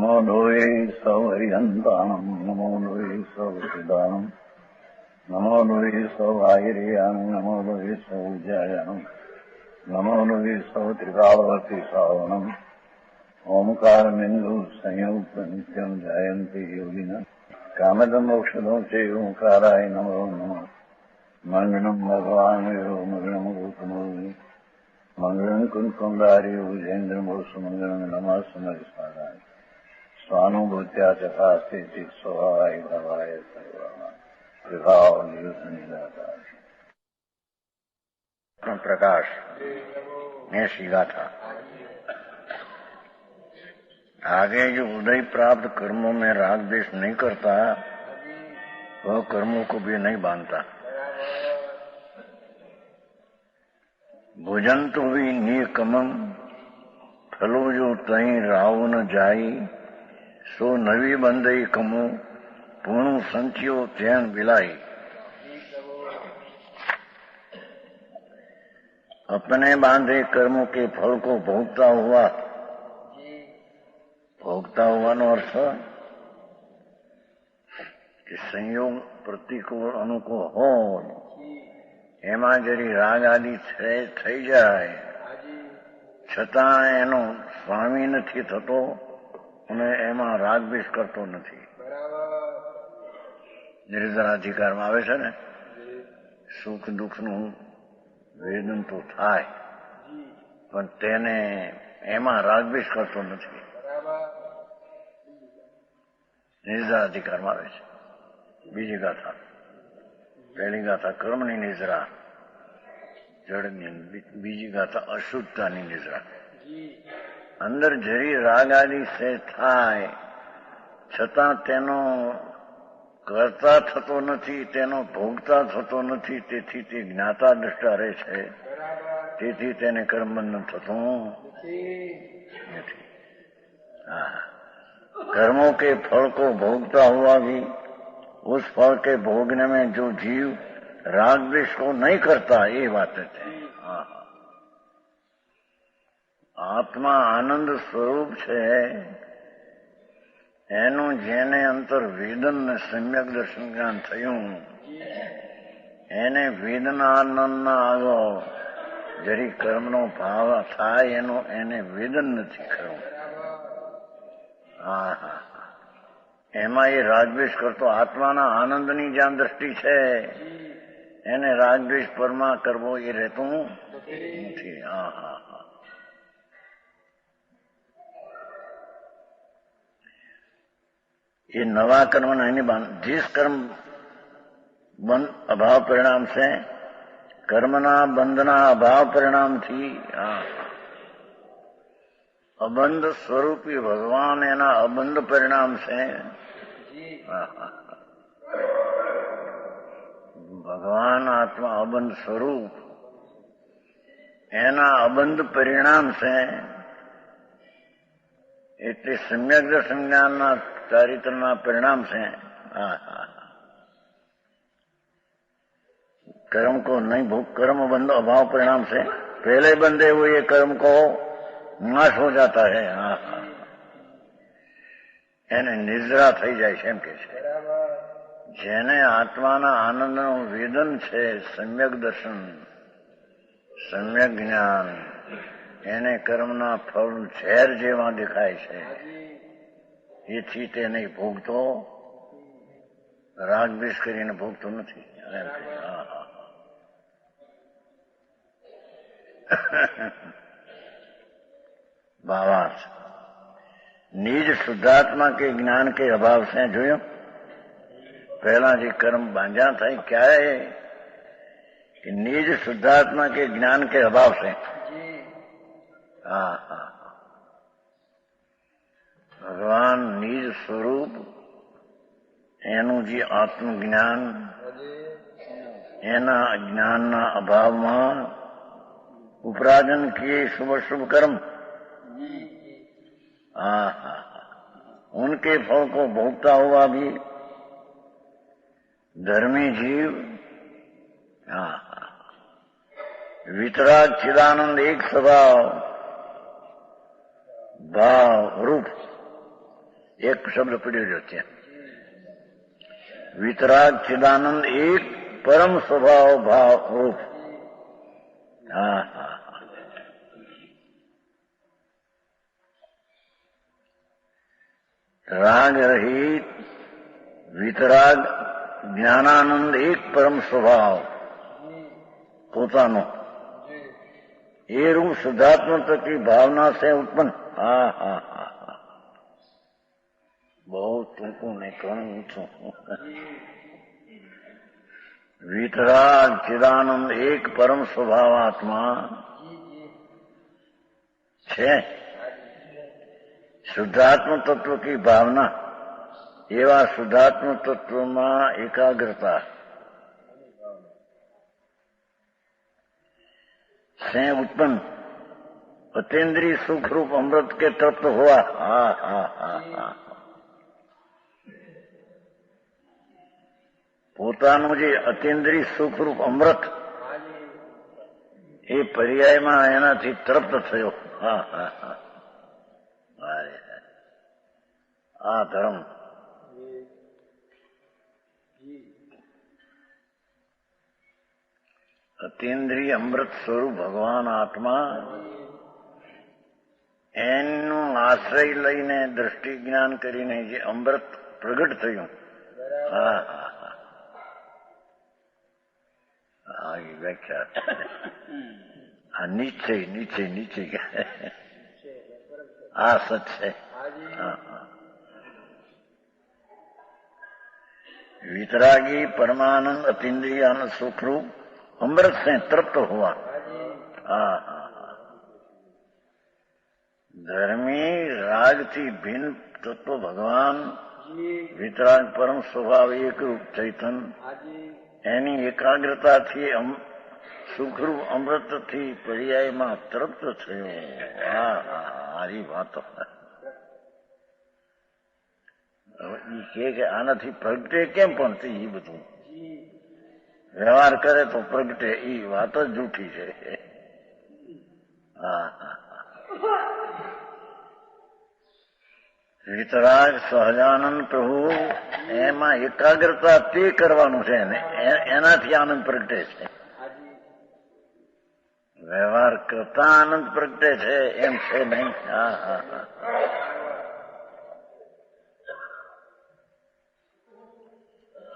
नमो लोये सौहरिहन्ताणम् नमो लोये सौहृदानम् नमो लोये सौभागिर्यानम् नमो लोये सौविद्यायानम् नमो लोये सौत्रिकावती सावनम् ओंकारमिन्दु संयुक्त नित्यम् जायन्ति योगिनः कामदमोक्षदं चैव ओंकाराय नमो नमः मङ्गलम् भगवान् विरो मङ्गलम् गौतमोऽग्नि मङ्गलम् कुन्कुण्डारि भुजेन्द्रमोसुमङ्गलम् नमः समरिस्मराय स्वानुभूत्या चकास्ते स्वभावाय भवाय प्रभाव प्रकाश ने सीखा था। आगे जो उदय प्राप्त कर्मों में राग द्वेष नहीं करता वह कर्मों को भी नहीं बांधता। भुजंतु भी निकमम फलो जो तई राव न जाई सो नवी बंदई कमो पूर्णु संचियो चैन बिलाई। अपने बांधे कर्मों के फल को भोगता हुआ नो अर्थ कि संयोग प्रतिकूल अनुकूल हो એમાં જરી રાગ આદિ થઈ જાય છતાં એનો સ્વામી નથી થતો અને એમાં રાગ દ્વેષ કરતો નથી. નિર્જરાધિકારમાં આવે છે ને સુખ દુઃખનું વેદન તો થાય પણ તેને એમાં રાગ દ્વેષ કરતો નથી. નિર્જરાધિકારમાં આવે છે. બીજી ગાથા પહેલી ગાથા કર્મની નિદ્રા જડની, બીજી ગાથા અશુદ્ધતાની નિદ્રા. અંદર જરી રાગ આદિ સે થાય છતાં તેનો કરતા થતો નથી, તેનો ભોગતા થતો નથી, તેથી તે જ્ઞાતા દ્રષ્ટા રહે છે, તેથી તેને કર્મબંધન થતું નથી. कर्मों के फल को भोगता हुआ भी उस फल के भोगने में जो जीव राग द्वेष को नहीं करता ये बात है. आत्मा आनंद स्वरूप છે એનું જેને અંતર વેદન ને સમ્યક દર્શન જ્ઞાન થયું એને વેદનાનંદના આગળ જરી કર્મનો ભાવ થાય એને વેદન નથી કરવું. એમાં એ રાગદ્વેષ કરતો આત્માના આનંદની જ્યાં દ્રષ્ટિ છે એને રાગદ્વેષ પરમાં કરવો એ રહેતું નથી. ये नवा कर्म नहीं बांध. जिस कर्म बंध अभाव परिणाम से कर्मना बंधना अभाव परिणाम थी अबंध स्वरूपी भगवान एना अबंध परिणाम से भगवान आत्मा अबंध स्वरूप एना अबंध परिणाम से એટલે સમ્યક દર્શન જ્ઞાનના ચારિત્રના પરિણામ से कर्म को नहीं भोग कर्म बंध अभाव परिणाम से पहले बंधे हुए कर्म को नाश हो जाता है. એને નિદ્રા થઈ જાય છે એમ કે છે. જેને આત્માના આનંદનું વેદન છે સમ્યક દર્શન સમ્યક જ્ઞાન એને કર્મના ફળ ઝેર જેવા દેખાય છે એથી તે નહીં ભોગતો રાગ દ્વેષ કરીને ભોગતો નથી. भावार्थ निज शुद्धात्मा के ज्ञान के अभाव से જોયો पहला जी कर्म बांधा था क्या है कि निज शुद्धात्मा के ज्ञान के अभाव से भगवान निज स्वरूप એનું જે આત્મજ્ઞાન એના અજ્ઞાનના અભાવમાં ઉપરાજન किए शुभ शुभ कर्म उनके फल को भोगता हुआ भी धर्मी जीव वितराग चिदानंद एक स्वभाव भाव रूप એક શબ્દ પડ્યો રહ્યો ત્યાં. વિતરાગ ચિદાનંદ એક પરમ સ્વભાવ ભાવ રૂપ. હા હા. રાગ રહિત વિતરાગ જ્ઞાનાનંદ એક પરમ સ્વભાવ પોતાનો એ रूप शुद्धात्मक की भावना से उत्पन्न. हाँ हाँ हाँ हाँ. बहुत तुमको नहीं कहूं છું. वितराग चिदानंद एक परम स्वभाव आत्मा છે. શુદ્ધાત્મ તત્વ की ભાવના એવા શુદ્ધાત્મ તત્વમાં એકાગ્રતા से उत्पन्न अतीन्द्रिय सुख रूप अमृत के तृप्त हुआ. हाँ हाँ हाँ हाँ. પોતાનું જે અતીન્દ્રિય સુખરૂપ અમૃત એ પર્યાયમાં એનાથી તૃપ્ત થયો. હા હા હા. આ ધર્મ અતીન્દ્રિય અમૃત સ્વરૂપ ભગવાન આત્મા એનું આશ્રય લઈને દ્રષ્ટિ જ્ઞાન કરીને જે અમૃત પ્રગટ થયું. હા હા હા. હા એ વ્યાખ્યા. આ નીચે નીચે નીચે આ સચ છે. હા હા. वितरागी परमानंद अतीन्द्रिय आनंद सुखरूप अमृत से तृप्त हुआ. हाँ हाँ हाँ. धर्मी राग थी भिन्न तत्व भगवान वितराग परम स्वभाव एक रूप चैतन એની એકાગ્રતાથી સુખરૂપ અમૃતથી પર્યાયમાં તૃપ્ત થયો. હા હા. હારી વાતો. કે આનાથી પ્રગટે કેમ પણ એ બધું વ્યવહાર કરે તો પ્રગટે એ વાત જ જૂઠી છે. હા હા. વિતરાગ સહજાનંદ પ્રભુ એમાં એકાગ્રતા તે કરવાનું છે ને એનાથી આનંદ પ્રગટે છે. વ્યવહાર કરતા આનંદ પ્રગટે છે એમ છે નહીં. હા હા હા.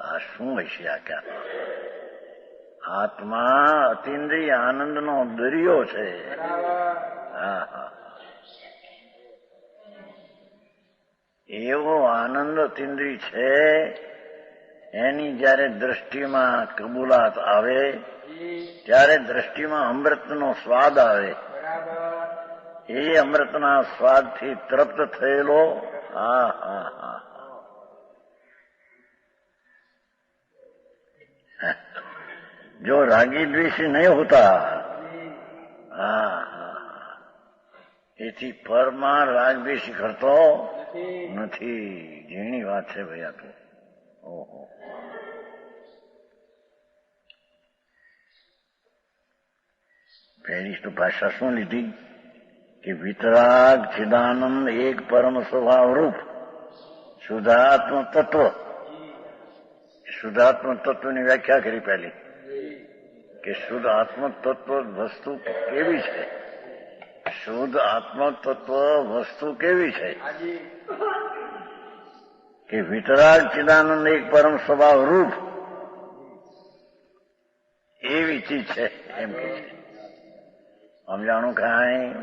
આ શું હશે? આ ક્યાં આત્મા અતિન્દ્રિય આનંદનો દરિયો છે. હા હા. એવો આનંદ અતિન્દ્રિય છે એની જયારે દ્રષ્ટિમાં કબૂલાત આવે ત્યારે દ્રષ્ટિમાં અમૃતનો સ્વાદ આવે. એ અમૃતના સ્વાદથી તૃપ્ત થયેલો. હા હા હા. जो रागी द्वेषी नहीं होता. हाँ हाँ. એથી પરમાં રાગ દ્વેષી કરતો નથી. ઝીણી વાત છે ભાઈ આ તો. ઓહો. પહેલી તો ભાષા શું લીધી કે વિતરાગ ચિદાનંદ એક પરમ સ્વભાવ રૂપ શુદ્ધાત્મ તત્વ. શુદ્ધાત્મ તત્વની વ્યાખ્યા કરી પહેલી કે શુદ્ધ આત્મ તત્વ વસ્તુ કેવી છે. શુદ્ધ આત્મ તત્વ વસ્તુ કેવી છે કે વિતરાગ ચિદાનંદ એક પરમ સ્વભાવ રૂપ એવી ચીજ છે એમ કે છે. સમજાણું કાંઈ?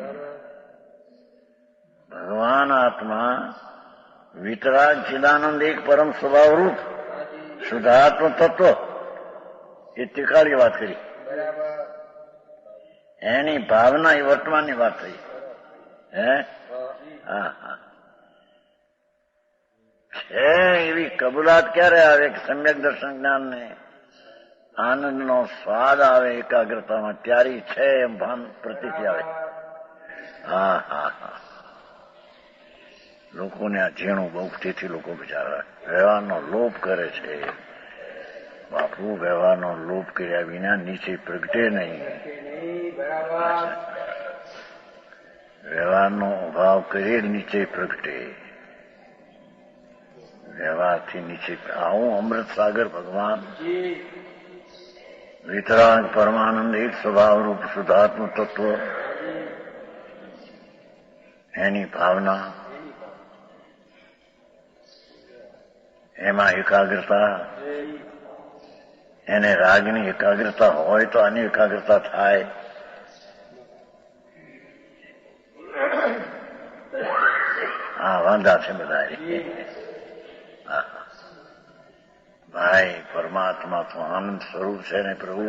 ભગવાન આત્મા વિતરાગ ચિદાનંદ એક પરમ સ્વભાવ રૂપ શુદ્ધાત્મ તત્વ એ ટીકાળી વાત કરી. એની ભાવના એ વર્તમાનની વાત થઈ. હે હા હા. છે એવી કબૂલાત ક્યારે આવે કે સમ્યક દર્શન જ્ઞાન ને આનંદનો સ્વાદ આવે એકાગ્રતામાં ત્યારે છે એમ ભાન પ્રતીતિ આવે. હા હા હા. લોકોને આ ઝીણું બહુ તેથી લોકો બિચારા વ્યવહારનો લોભ કરે છે. બાપુ વ્યવહારનો લોભ કર્યા વિના નીચે પ્રગટે નહીં. વ્યવહારનો અભાવ કરી નીચે પ્રગટે. વ્યવહારથી નીચે આવું અમૃત સાગર ભગવાન વિતરાગ પરમાનંદ એક સ્વભાવ રૂપ શુદ્ધાત્મ તત્વ એની ભાવના એમાં એકાગ્રતા એને રાગની એકાગ્રતા હોય તો આની એકાગ્રતા થાય. આ વાંધા છે બધા. ભાઈ પરમાત્મા તો આનંદ સ્વરૂપ છે ને પ્રભુ,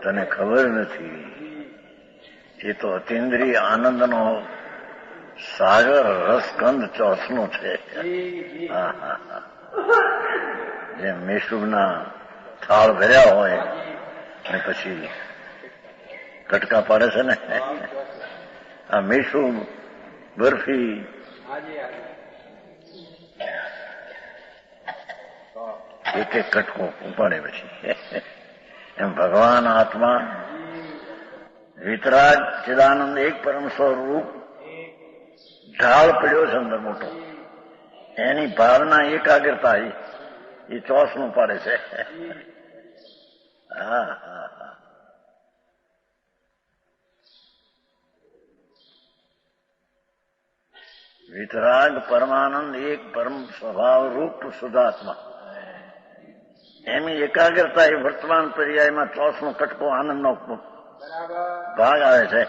તને ખબર નથી. એ તો અતિન્દ્રિય આનંદનો સાગર રસકંદ ચોસનો છે. જેમ મેસુબના થાળ ભર્યા હોય અને પછી કટકા પાડે છે ને, આ મેસુબ બરફી એક એક કટકો ઉપાડે પછી. એમ ભગવાન આત્મા વિતરાગ ચિદાનંદ એક પરમ સ્વરૂપ ઢાળ પડ્યો છે અંદર મોટો, એની ભાવના એકાગ્રતા એ ચોસનું પાડે છે. હા હા હા. વિતરાગ પરમાનંદ એક પરમ સ્વભાવ રૂપ શુદ્ધાત્મા, એની એકાગ્રતા એ વર્તમાન પર્યાયમાં ચોસનો કટકો આનંદનો ભાગ આવે છે.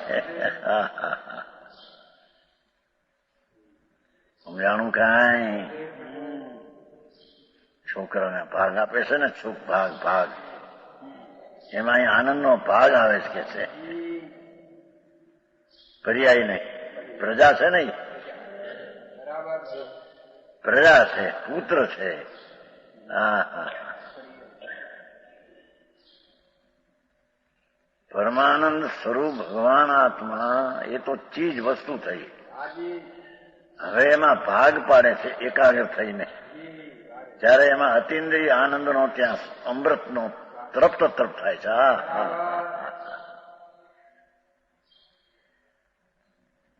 સમજાણું કાંઈ? છોકરાને ભાગ આપે છે ને, સુખ ભાગ ભાગ, એમાં આનંદનો ભાગ આવે છે કે છે. પર્યાય નહીં, પ્રજા છે ને, પ્રજા છે, પુત્ર છે. હા હા. પરમાનંદ સ્વરૂપ ભગવાન આત્મા એ તો ચીજ વસ્તુ થઈ. હવે એમાં ભાગ પાડે છે એકાગ્ર થઈને. ત્યારે એમાં અતિન્દ્રિય આનંદનો ત્યાં અમૃતનો તરફ તરફ થાય છે.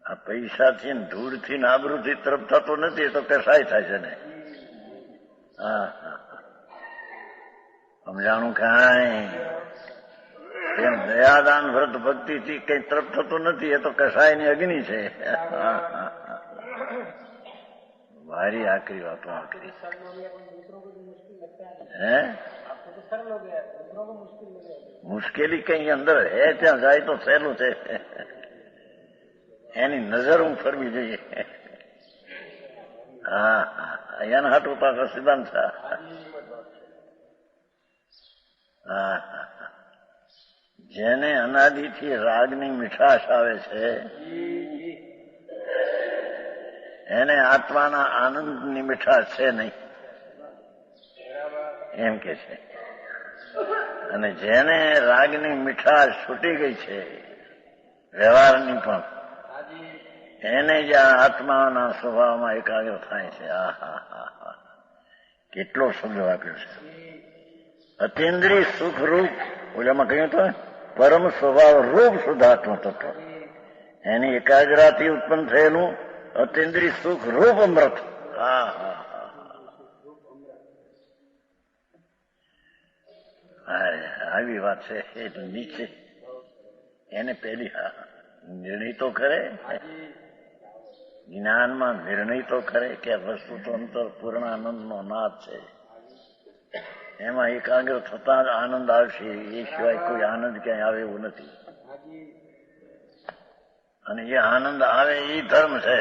આ પૈસાથી ને ધૂળથી ને આબરૂથી તરફ થતો નથી, એ તો કસાય થાય છે ને. હા હા. સમજાણું કાંઈ? એમ દયાદાન વ્રત ભક્તિથી કઈ તરફ થતો નથી, એ તો કસાયની અગ્નિ છે. મારી આકરી વાતો આકરી. હે મુશ્કેલી કઈ અંદર હે ત્યાં જાય તો સહેલું છે. એની નજર હું ફરવી જોઈએ. હા હા. એના હાટું પાછો સિદ્ધાંત છે. હા હા. જેને અનાદિથી રાગની મીઠાશ આવે છે એને આત્માના આનંદની મીઠાશ છે નહીં, એમ કે છે. અને જેને રાગની મીઠાશ છૂટી ગઈ છે વ્યવહારની પણ, એને જ આ આત્માના સ્વભાવમાં એકાગ્ર થાય છે. આ હા હા હા. કેટલો શબ્દ આપ્યો છે. અતિન્દ્રિય સુખ રૂપ, ઓલામાં કહ્યું તો પરમ સ્વભાવ રૂપ શુદ્ધાત્મ તત્વ, એની એકાગ્રતાથી ઉત્પન્ન થયેલું અતિન્દ્રિય સુખ રૂપ અમૃત. હા હા હા. આવી વાત છે. એટલે નીચે એને પેલી નિર્ણય તો કરે, જ્ઞાનમાં નિર્ણય તો કરે કે આ વસ્તુ તો અંતર પૂર્ણ આનંદનો નાદ છે. એમાં એકાગ્ર થતા જ આનંદ આવશે, એ સિવાય કોઈ આનંદ ક્યાંય આવે એવું નથી. અને એ આનંદ આવે એ ધર્મ છે.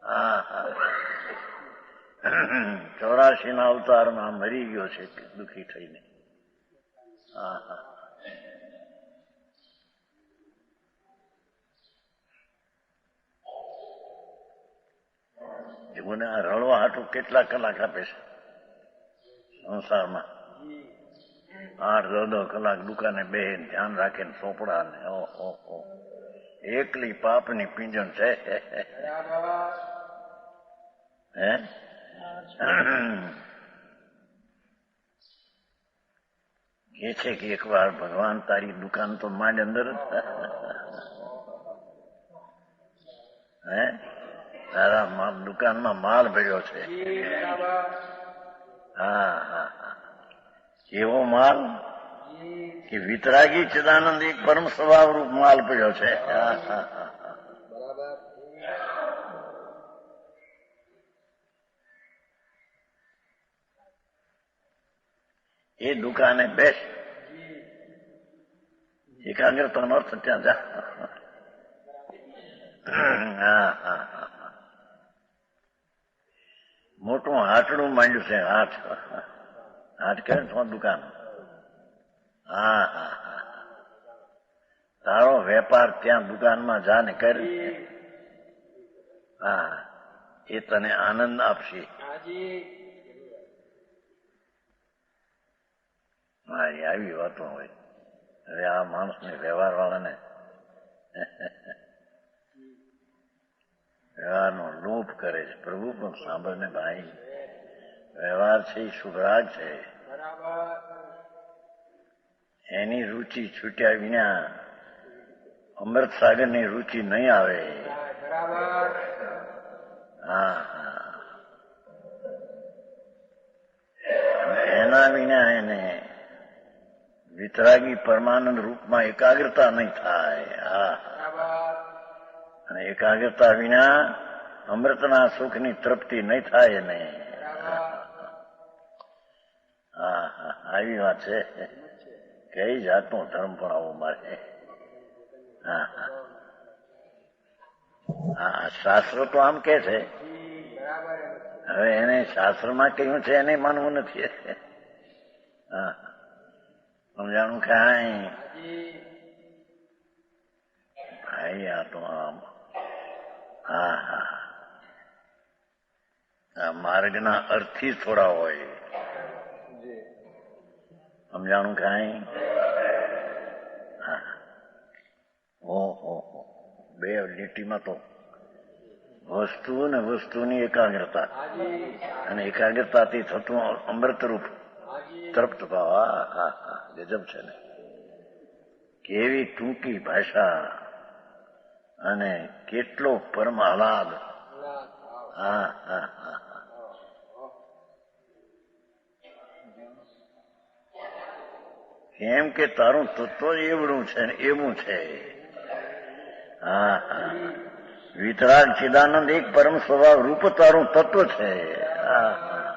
હા હા. 84ના અવતારમાં મરી ગયો છે દુઃખી થઈને. હા હા. મને આ રળવા હાટું કેટલા કલાક આપે છે સંસારમાં. 8-10 કલાક દુકાને બેહીન ધ્યાન રાખે ને ચોપડા ને. ઓહો, એકલી પાપની પીંજણ છે. હે કે છે કે એક વાર ભગવાન તારી દુકાન તો માંડ અંદર હે તારા દુકાનમાં માલ ભર્યો છે. હા હા હા, એવો માલ કે વિતરાગી ચિદાનંદ એક પરમ સ્વભાવ રૂપ માલ પડ્યો છે. હા હા હા, એ દુકાને બેસ, એકાગ્રતાનો અર્થ ત્યાં જા. હા હા હા, મોટું હાટડું માંડ્યું છે. હાટ કે દુકાન. હા હા હા, તારો વેપાર ત્યાં દુકાનમાં જા ને કર. હા, એ તને આનંદ આપશે. મારી આવી વાતો હોય. હવે આ માણસને વ્યવહાર વાળાને વ્યવહારનો લોભ કરે છે. પ્રભુ પણ સાંભળને ભાઈ, વ્યવહાર છે એ શુભરાગ છે. એની રુચિ છૂટ્યા વિના અમૃત સાગરની રુચિ નહીં આવે. હા હા, એના વિના એને વિતરાગી પરમાનંદ રૂપમાં એકાગ્રતા નહીં થાય. હા, અને એકાગ્રતા વિના અમૃતના સુખની તૃપ્તિ નહીં થાય નહીં. હા હા, આવી વાત છે. કઈ જાતનો ધર્મ પણ આવો મારે. હા હા, શાસ્ત્ર તો આમ કે છે. હવે એને શાસ્ત્રમાં કહ્યું છે એને માનવું નથી. હા, સમજાણું કાંઈ ભાઈ? આ તો આમ હા હા, આ માર્ગના અર્થી થોડા હોય. સમજાણું કાંઈ? હા, ઓહો, બે લીટીમાં તો વસ્તુ ને વસ્તુની એકાગ્રતા અને એકાગ્રતાથી થતું અમૃતરૂપ તૃપ્ત ભાવ. હા હા, ગજબ છે ને. કેવી ટૂંકી ભાષા અને કેટલો પરમ આહલાદ. હા હા હા, કેમ કે તારું તત્વ જ એવડું છે ને એવું છે. હા હા, વિતરાગ ચિદાનંદ એક પરમ સ્વભાવ રૂપ તારું તત્વ છે. હા હા,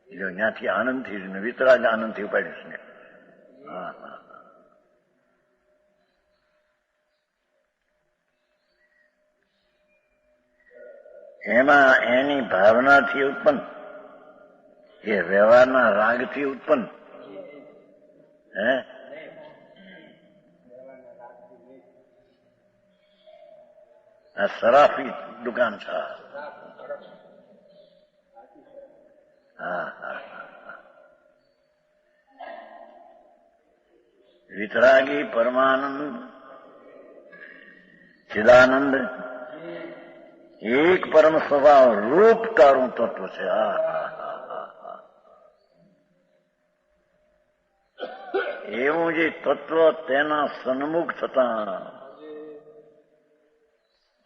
જો ત્યાંથી આનંદથી વિતરાગ આનંદથી ઉપાડીશ ને. હા હા, એમાં એની ભાવનાથી ઉત્પન્ન, એ વ્યવહારના રાગથી ઉત્પન્ન. હે, આ સરાફી દુકાન છે. હા હા, વિતરાગી પરમાનંદ ચિદાનંદ એક પરમ સ્વભાવ રૂપ તારું તત્વ છે. હા હા હા હા, એવું જે તત્વ તેના સન્મુખ થતા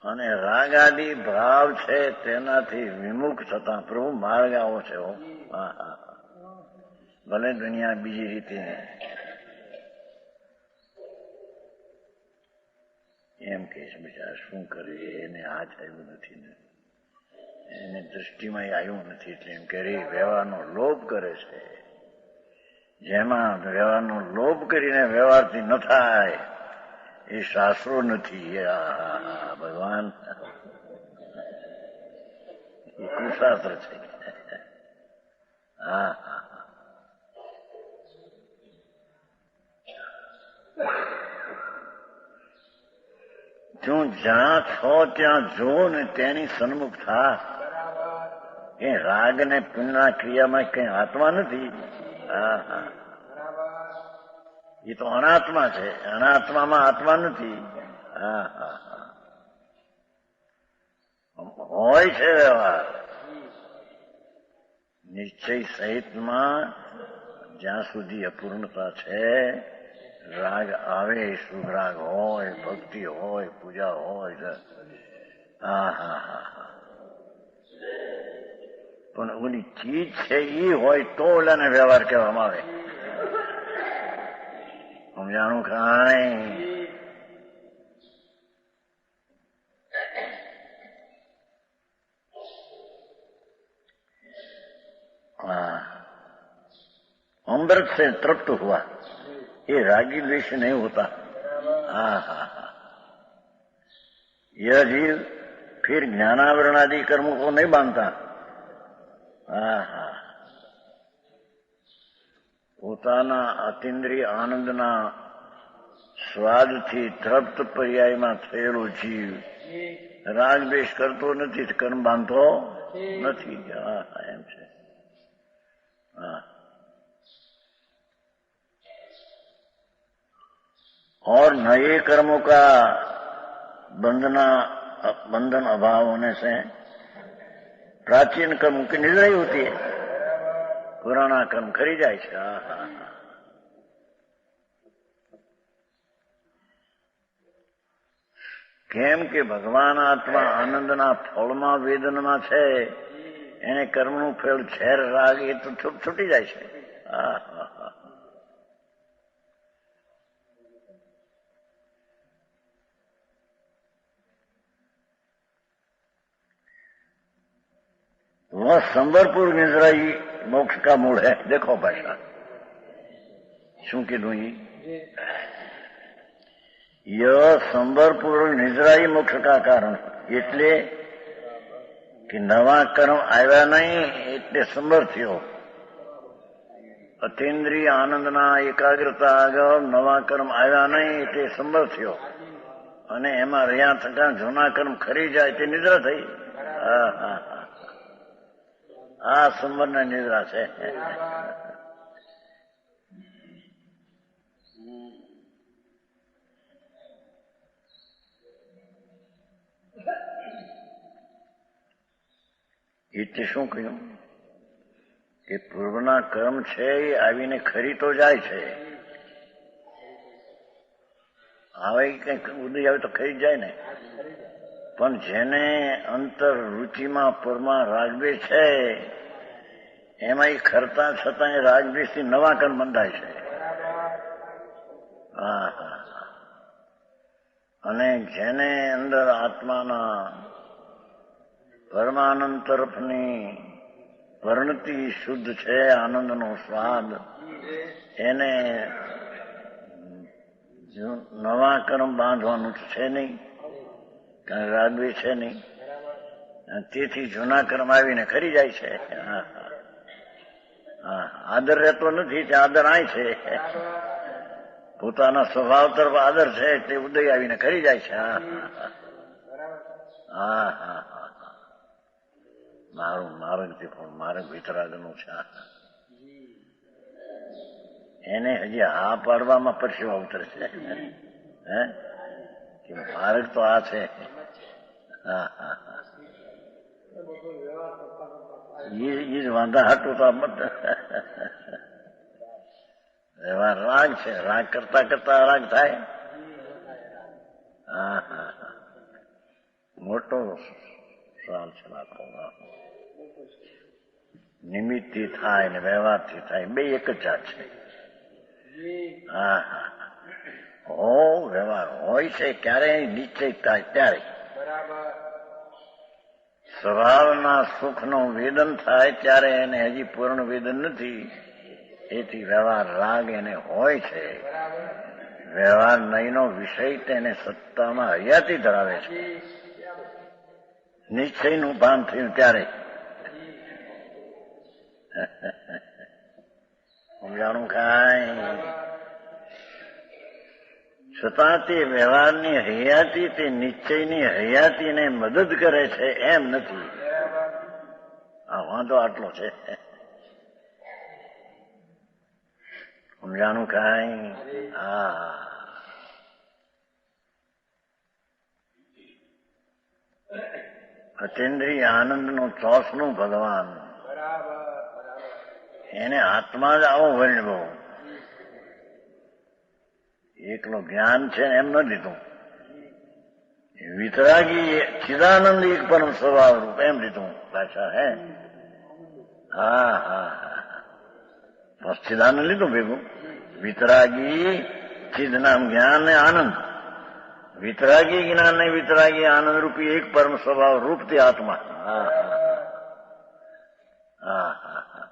અને રાગાદી ભાવ છે તેનાથી વિમુખ થતા પ્રભુ માર્ગ આવો છે. હા હા, ભલે દુનિયા બીજી રીતે એમ કે છે બિચારા શું કરે, એને હાથ આવ્યું નથી ને એને દ્રષ્ટિમાં આવ્યું નથી એટલે એમ કે વ્યવહારનો લોભ કરે છે. જેમાં વ્યવહારનો લોભ કરીને વ્યવહારથી ન થાય એ શાસ્ત્રો નથી. ભગવાન એ કુશાસ્ત્ર છે. હા હા, તું જ્યાં છો ત્યાં જો ને તેની સન્મુખ થા. એ રાગ ને પુણ્ય ક્રિયામાં કઈ આત્મા નથી. હા હા, એ તો અનાત્મા છે. અનાત્મામાં આત્મા નથી. હા હા હા, હોય છે વ્યવહાર નિશ્ચય સહિતમાં. જ્યાં સુધી અપૂર્ણતા છે, રાગ આવે, શુભ રાગ હોય, ભક્તિ હોય, પૂજા હોય, હા હા હા હા. પણ ઓલી ચીજ છે એ હોય તો ઓલાને વ્યવહાર કહેવામાં આવે. સમજાણું કાંઈ? हाँ, अमृत से तृप्त हुआ, ये रागी द्वेष नहीं होता. हाँ हाँ हाँ. यह जीव फिर ज्ञानावरण आदि कर्मों को नहीं बांधता. हाँ हाँ. પોતાના અતિન્દ્રિય આનંદના સ્વાદથી તૃપ્ત પર્યાયમાં થયેલો જીવ રાગ દ્વેષ કરતો નથી, કર્મ બાંધતો નથી. હા એમ છે. हाँ. और नए कर्मों का बंधन अभाव होने से प्राचीन कर्म की निद्रा ही होती है. पुराना कर्म खरी जाए છે. हाँ हाँ हाँ. કેમ કે ભગવાન આત્મા આનંદના ફળમાં વેદનમાં છે, એને કર્મનું ફળ ઝેર રાગ એ તો છૂટી જાય છે. હા હા હા. वह संबरपुर निजराई मोक्ष का मूल है. देखो भाषा શું કીધું? ય સંબરપુર નિજરાઈ મોક્ષ કા કારણ, એટલે કે નવા કર્મ આવ્યા નહીં એટલે સંબર થયો. અતિન્દ્રિય આનંદના એકાગ્રતા આગળ નવા કર્મ આવ્યા નહીં એટલે સંબર થયો, અને એમાં રહ્યા થતા જૂના કર્મ ખરી જાય તે નિદ્રા થઈ. હા હા હા. આ સંબરના નિદ્રા છે. એટલે શું કહ્યું કે પૂર્વના કર્મ છે એ આવીને ખરી તો જાય છે. આવે કઈક ઉદય આવે તો ખરી જાય ને. પણ જેને અંતર રુચિમાં પૂરમાં રાગદ્વેષ છે એમાં એ ખરતા છતાં એ રાગદ્વેષથી નવા કર્મ બંધાય છે. હા હા. અને જેને અંદર આત્માના પરમાનંદ તરફની પરિણતિ શુદ્ધ છે, આનંદનો સ્વાદ, એને નવા કર્મ બાંધવાનું છે નહીં, કારણ રાગદ્વેષ છે નહીં. તેથી જૂના કર્મ આવીને ખરી જાય છે. હા. આદર રહેતો નથી, તે આદર આય છે. પોતાના સ્વભાવ તરફ આદર છે તે ઉદય આવીને ખરી જાય છે. હા હા હા. માર્ગથી પણ માર્ગ વિતરાગનું છે. એને હજી હા પાડવામાં પરસેવા ઉતરશે. હે કે માર્ગ તો આ છે. હા હા હા. એ જ વાંધા હાટું તો વ્યવહાર રાગ છે. રાગ કરતા કરતા રાગ થાય. હા હા હા. મોટો સવાલ છે. નિમિત્તથી થાય ને વ્યવહારથી થાય, બે એક જ જાત છે. હા હા. વ્યવહાર હોય છે ક્યારે નિશ્ચય થાય ત્યારે. સ્વભાવના સુખનું વેદન થાય ત્યારે એને હજી પૂર્ણ વેદન નથી, એથી વ્યવહાર રાગ એને હોય છે. વ્યવહાર નહીંનો વિષય તેને સત્તામાં હયાતી ધરાવે છે. નિશ્ચયનું ભાન થયું ત્યારે. સમજાણું કાંઈ? છતાં તે વ્યવહારની હયાતી તે નિશ્ચયની હયાતીને મદદ કરે છે એમ નથી. આ વાંધો આટલો છે. સમજાણું કાંઈ? હા. અતિન્દ્રિય આનંદનો ચોસનું ભગવાન, એને આત્મા જ આવો વર્ણવો. એકલો જ્ઞાન છે એમ ન લીધું, વિતરાગી ચિદાનંદ એક પરમ સ્વભાવ રૂપ એમ લીધું ભાષા હે. હા હા હા ચિદાનંદ લીધું ભેગું. વિતરાગી ચિદ નામ જ્ઞાન ને આનંદ. વિતરાગી જ્ઞાન ને વિતરાગી આનંદ રૂપી એક પરમ સ્વભાવ રૂપથી આત્મા. હા હા હા હા.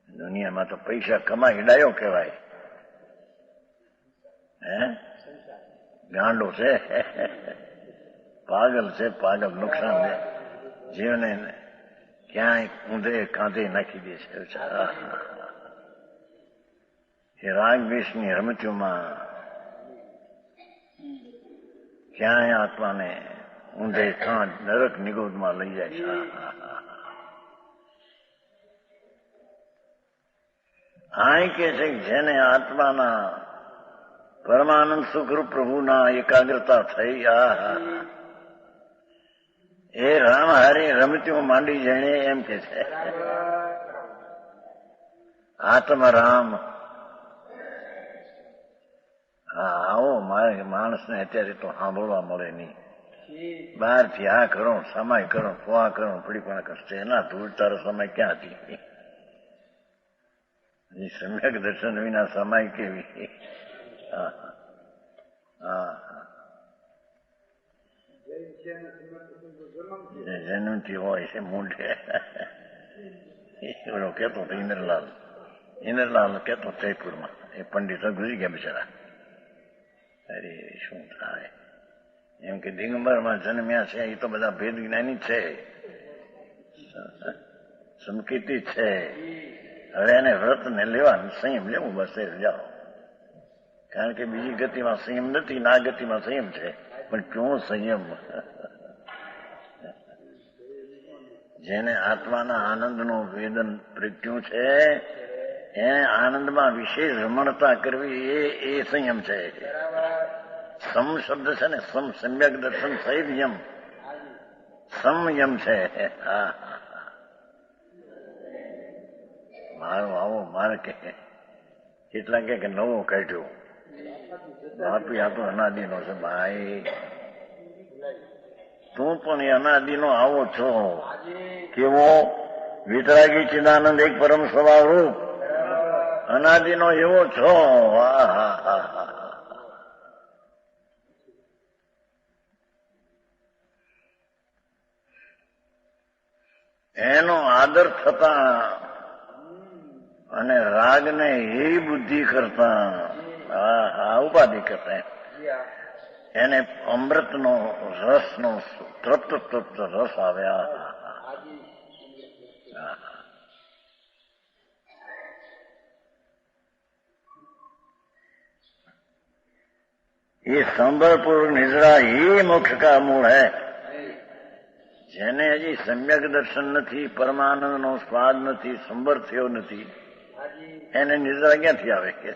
દુનિયામાં તો પૈસા કમાઈ ડાયો કહેવાય. હે ગાંડો છે, પાગલ છે, પાગલ નુકસાન છે. જીવને ક્યાંય ઊંધે કાંધે નાખી દે છે. એ રાગ દ્વેષની રમતીઓમાં ક્યાંય આત્માને ઊંધે કાંઠ નરક નિગોદમાં લઈ જાય છે. આ કે છે જેને આત્માના પરમાનંદ સુખરૂપ પ્રભુના એકાગ્રતા થઈ. એ રામ હારી રમતીઓ માંડી જણે એમ કે છે. આત્મરામ. હા આવો મારે માણસને અત્યારે તો સાંભળવા મળે નહીં. બહારથી આ કરો સમય કરો ફોવા કરો પડી પણ કરશે. એના ધૂળ તારો સમય ક્યાં હતી? સમ્યક દર્શન વિના સમય કેવી? હા હા જન્મથી હોય છે મૂંઢે. એવડો કેતો હતો ઇન્દ્રલાલ કેતો જયપુરમાં. એ પંડિત ગુજરી ગયા બિચારા. અરે શું થાય એમ કે દિગંબરમાં જન્મ્યા છે એ તો બધા ભેદ જ્ઞાની છે, સંકેતી છે. હવે એને વ્રત ને લેવા સંયમ લેવું બસ જાઓ. કારણ કે બીજી ગતિમાં સંયમ નથી, ના ગતિમાં સંયમ છે. પણ ક્યો સંયમ? જેને આત્માના આનંદનું વેદન પ્રગટ્યું છે એને આનંદમાં વિશેષ રમણતા કરવી એ સંયમ છે. સમ શબ્દ છે ને, સમ સમ્યક દર્શન સહિત યમ, સંયમ છે. હા મારો આવો મારે કે કેટલા કે નવો કાઢ્યો. બાપી આ તો અનાદિનો છે ભાઈ. તું પણ એ અનાદિનો આવો છો. કેવો? વિતરાગી ચિદાનંદ એક પરમ સ્વભાવ રૂપ અનાદિનો એવો છો. એનો આદર થતા અને રાગને એ બુદ્ધિ કરતા ઉપાધિ કરતા એને અમૃતનો રસનો તૃપ્ત તૃપ્ત રસ આવ્યા. ये संबलपुर निद्रा ही मोक्ष का मूળ है. જેને હજી સમ્યક દર્શન નથી, પરમાનંદનો સ્વાદ નથી, સંબર થયો નથી, એને નિદ્રા ક્યાંથી આવે? કે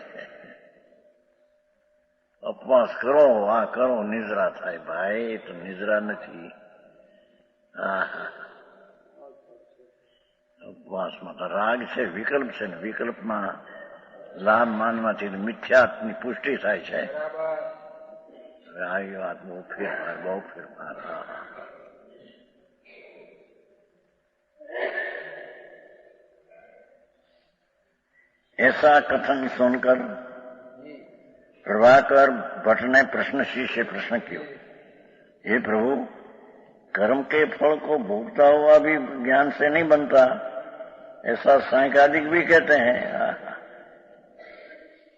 ઉપવાસ કરો, આ કરો, નિદ્રા થાય. ભાઈ તો નિદ્રા નથી. ઉપવાસમાં તો રાગ છે, વિકલ્પ છે ને વિકલ્પમાં લાભ માનવાથી મિથ્યાની પુષ્ટિ થાય છે. આવી વાત બહુ ફેરફાર. ऐसा कथन सुनकर प्रभाकर भट्ट ने प्रश्नशील से प्रश्न किया, हे प्रभु, कर्म के फल को भोगता हुआ भी ज्ञान से नहीं बनता, ऐसा सांख्यादिक भी कहते हैं.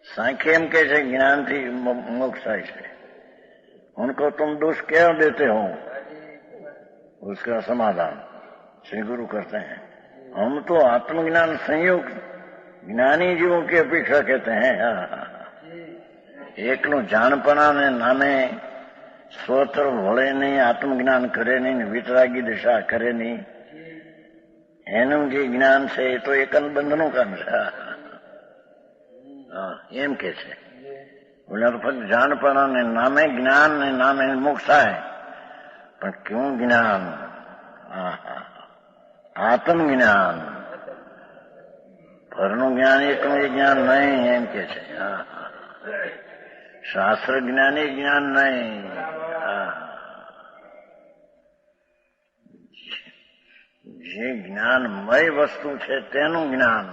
सांख्य एम कैसे ज्ञान थी मोक्ष है, उनको तुम दोष क्या देते हो? उसका समाधान श्री गुरु करते हैं, हम तो आत्मज्ञान संयुक्त જ્ઞાની જીવો की અપેક્ષા કહેતે હૈ. એકલું જાણપણાને નામે સ્વતર વળે નહીં, આત્મજ્ઞાન કરે નહીં, વિતરાગી દશા કરે નહીં, એનું જે જ્ઞાન છે એ તો એકંદ બંધનું કામ છે. એમ કે છે બોલ્યા તો ફક્ત જાણપણાને નામે જ્ઞાન ને નામે મોક્ષ થાય. પણ ક્યું જ્ઞાન? આત્મજ્ઞાન. પરનું જ્ઞાન એકનું જ્ઞાન નહીં એમ કે છે. શાસ્ત્ર જ્ઞાની જ્ઞાન નહીં. જે જ્ઞાનમય વસ્તુ છે તેનું જ્ઞાન.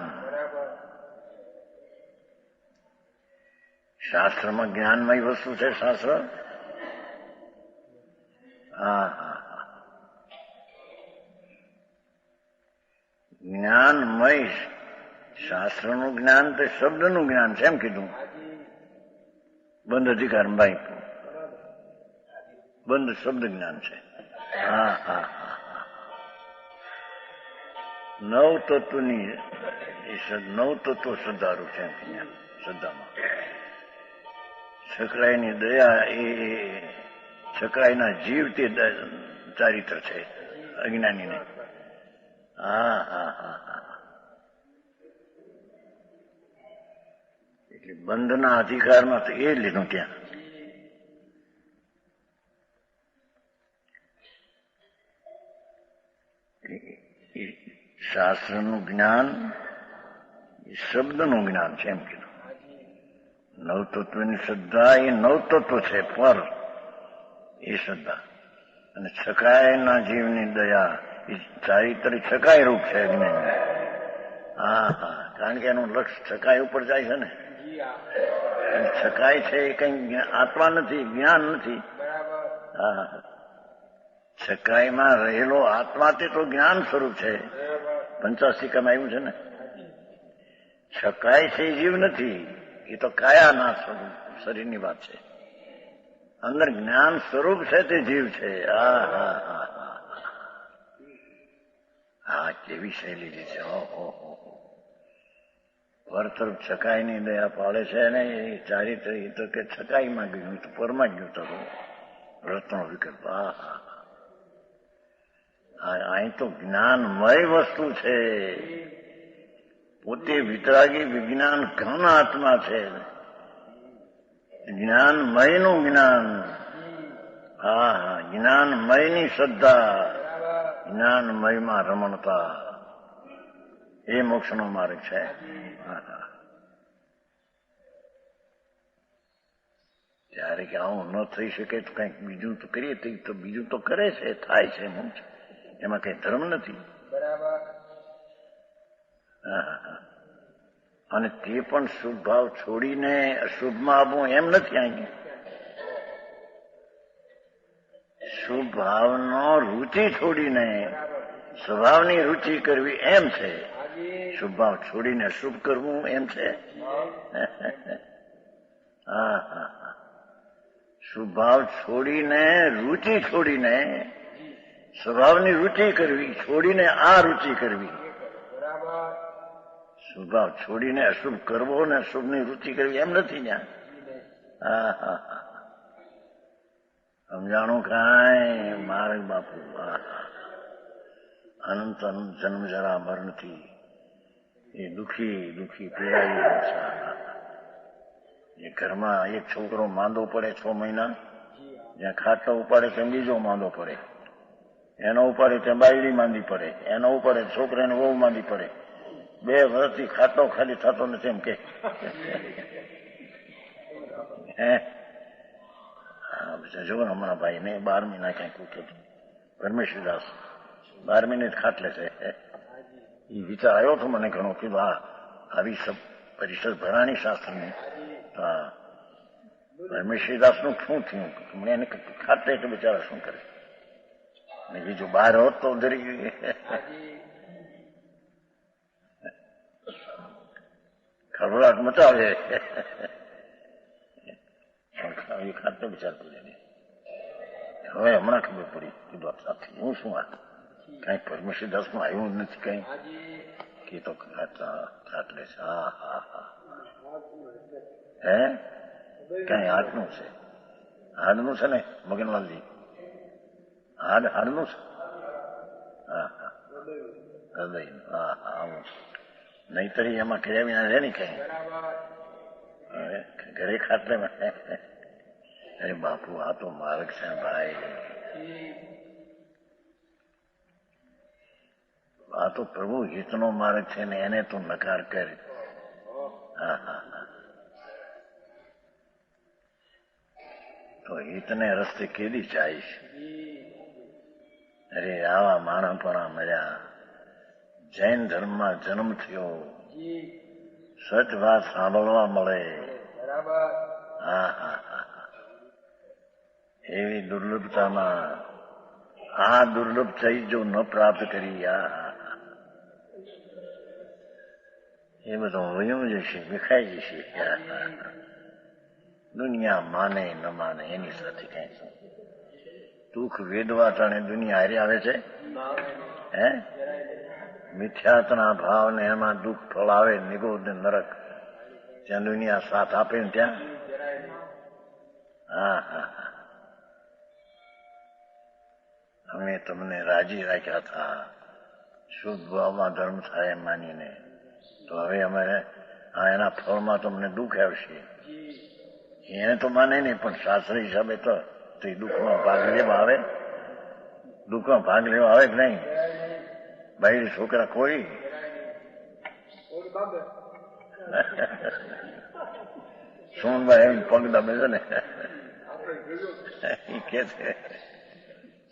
શાસ્ત્રમાં જ્ઞાનમય વસ્તુ છે શાસ્ત્ર. જ્ઞાનમય શાસ્ત્રનું જ્ઞાન તો શબ્દનું જ્ઞાન છે એમ કીધું. બંધ અધિકાર ભાઈ બંધ શબ્દ જ્ઞાન છે. નવ તત્વની નવ તત્વ શ્રદ્ધારૂપ છે શ્રદ્ધામાં. છકરાઈની દયા એ છકરાઈના જીવ તે ચારિત્ર છે અજ્ઞાનીને. એટલે બંધના અધિકારમાં તો એ લીધું ત્યાં. શાસ્ત્રનું જ્ઞાન એ શબ્દનું જ્ઞાન છે એમ કીધું. નવતત્વની શ્રદ્ધા એ નવતત્વ છે પર એ શ્રદ્ધા. અને છકાયના જીવની દયા એ ચારિત્ર છકાય રૂપ છે અજ્ઞાન. કારણ કે એનું લક્ષ છકાય ઉપર જાય છે ને. છકાય છે એ કઈ આત્મા નથી, જ્ઞાન નથી. છકાઈમાં રહેલો આત્મા તે તો જ્ઞાન સ્વરૂપ છે. 85 આવ્યું છે ને. છકાય છે એ જીવ નથી, એ તો કાયાના શરીરની વાત છે. અંદર જ્ઞાન સ્વરૂપ છે તે જીવ છે. કેવી શૈલી છે. પર તરફ છકાઈની દયા પાડે છે ને એ ચારિત્ર તો કે છકાઈમાં ગયું તો પરમાં જ ગયું તો રત્નો વિકલ્પ. અહીં તો જ્ઞાનમય વસ્તુ છે. પોતે વિતરાગી વિજ્ઞાન ઘન આત્મા છે. જ્ઞાનમયનું જ્ઞાન. જ્ઞાનમયની શ્રદ્ધા, જ્ઞાનમયમાં રમણતા એ મોક્ષનો માર્ગ છે. ત્યારે કે આવું ન થઈ શકે તો કંઈક બીજું તો કરીએ તો બીજું તો કરે છે, થાય છે મોક્ષ. એમાં કઈ ધર્મ નથી. અને તે પણ શુભ ભાવ છોડીને અશુભમાં આવવું એમ નથી. અહીં શુભ ભાવનો રુચિ છોડીને સ્વભાવની રુચિ કરવી એમ છે. શુભ ભાવ છોડીને અશુભ કરવું એમ છે. શુભ ભાવ છોડીને રુચિ છોડીને સ્વભાવની રુચિ કરવી, છોડીને આ રુચિ કરવી. શુભ ભાવ છોડીને અશુભ કરવો ને અશુભની રુચિ કરવી એમ નથી ત્યાં. સમજાણું કાંઈ મારે બાપુ. અનંત અનંત જન્મ જરા મરણથી એ દુઃખી પીડાય. એ ઘરમાં એક છોકરો માંદો પડે 6 મહિના, જ્યાં ખાટલો ઉપાડે ત્યાં બીજો માંદો પડે, એનો ઉપાડે ત્યાં બાયડી માંદી પડે, એનો ઉપાડે છોકરાને વહુ માંદી પડે. 2 વર્ષથી ખાટલો ખાલી થતો નથી એમ કે. જો હમણાં ભાઈ ને 12 મહિના ક્યાંક ઉઠ્યું હતું પરમેશ્વરદાસ, 12 મહિને જ ખાટલે છે. એ વિચાર આવ્યો હતો મને ઘણો કે આવી સબ પરિષદ ભરાણી શાસ્ત્રની. પરમેશ્વરદાસ નું શું થયું? એને ખાટલે એટલે બિચારા શું કરે? બીજું બહાર હોત તો ધરી ખબરાટ મચાવે. ખાટલો વિચાર કર્યો. હવે હમણાં ખબર પડી કીધું સાથે હું શું કઈ પરમેશ્વરદાસ નું આવ્યું નથી કઈ કે તો ખાટલે છે. હે કઈ હાડનું છે? હાડનું છે ને મગનલાલજી? હાડનું છે. હૃદય. આવું નહીતર એમાં કર્યા વિના રહે ને કઈ ઘરે ખાટલે. અરે બાપુ આ તો માર્ગ છે ભાઈ. આ તો પ્રભુ હિતનો માર્ગ છે ને એને તું નકાર કર. હિતને રસ્તે કેદી જઈશ. અરે આવા માણસપણા મળ્યા. જૈન ધર્મમાં જન્મ થયો, સચ વાત સાંભળવા મળે. હા હા હા, એવી દુર્લભતામાં આ દુર્લભ થઈ જો ન પ્રાપ્ત કરી, એ બધું વયું જશે, વિખાઈ જશે. દુનિયા માને ન માને એની સાથે કઈ શું દુઃખ વેદવા ટાણે દુનિયા હારી આવે છે. હે મિથ્યાત્વના ભાવને એમાં દુઃખ ફળાવે, નિગોદ નરક. ત્યાં દુનિયા સાથ આપે ને ત્યાં. હા હા હા, અમે તમને રાજી રાખ્યા હતા શુદ્ધ ભાવમાં ધર્મ થાય એમ માનીને. તો હવે અમે એના ફળમાં તમને દુઃખ આવશે. એને તો માને નહીં, પણ શાસ્ત્ર હિસાબે તો એ દુઃખમાં ભાગ લેવા આવે. દુઃખમાં ભાગ લેવા આવે કે નહીં? ભાઈ છોકરા કોઈ સોનભાઈ એમ પગ દબે છે ને, એ કે છે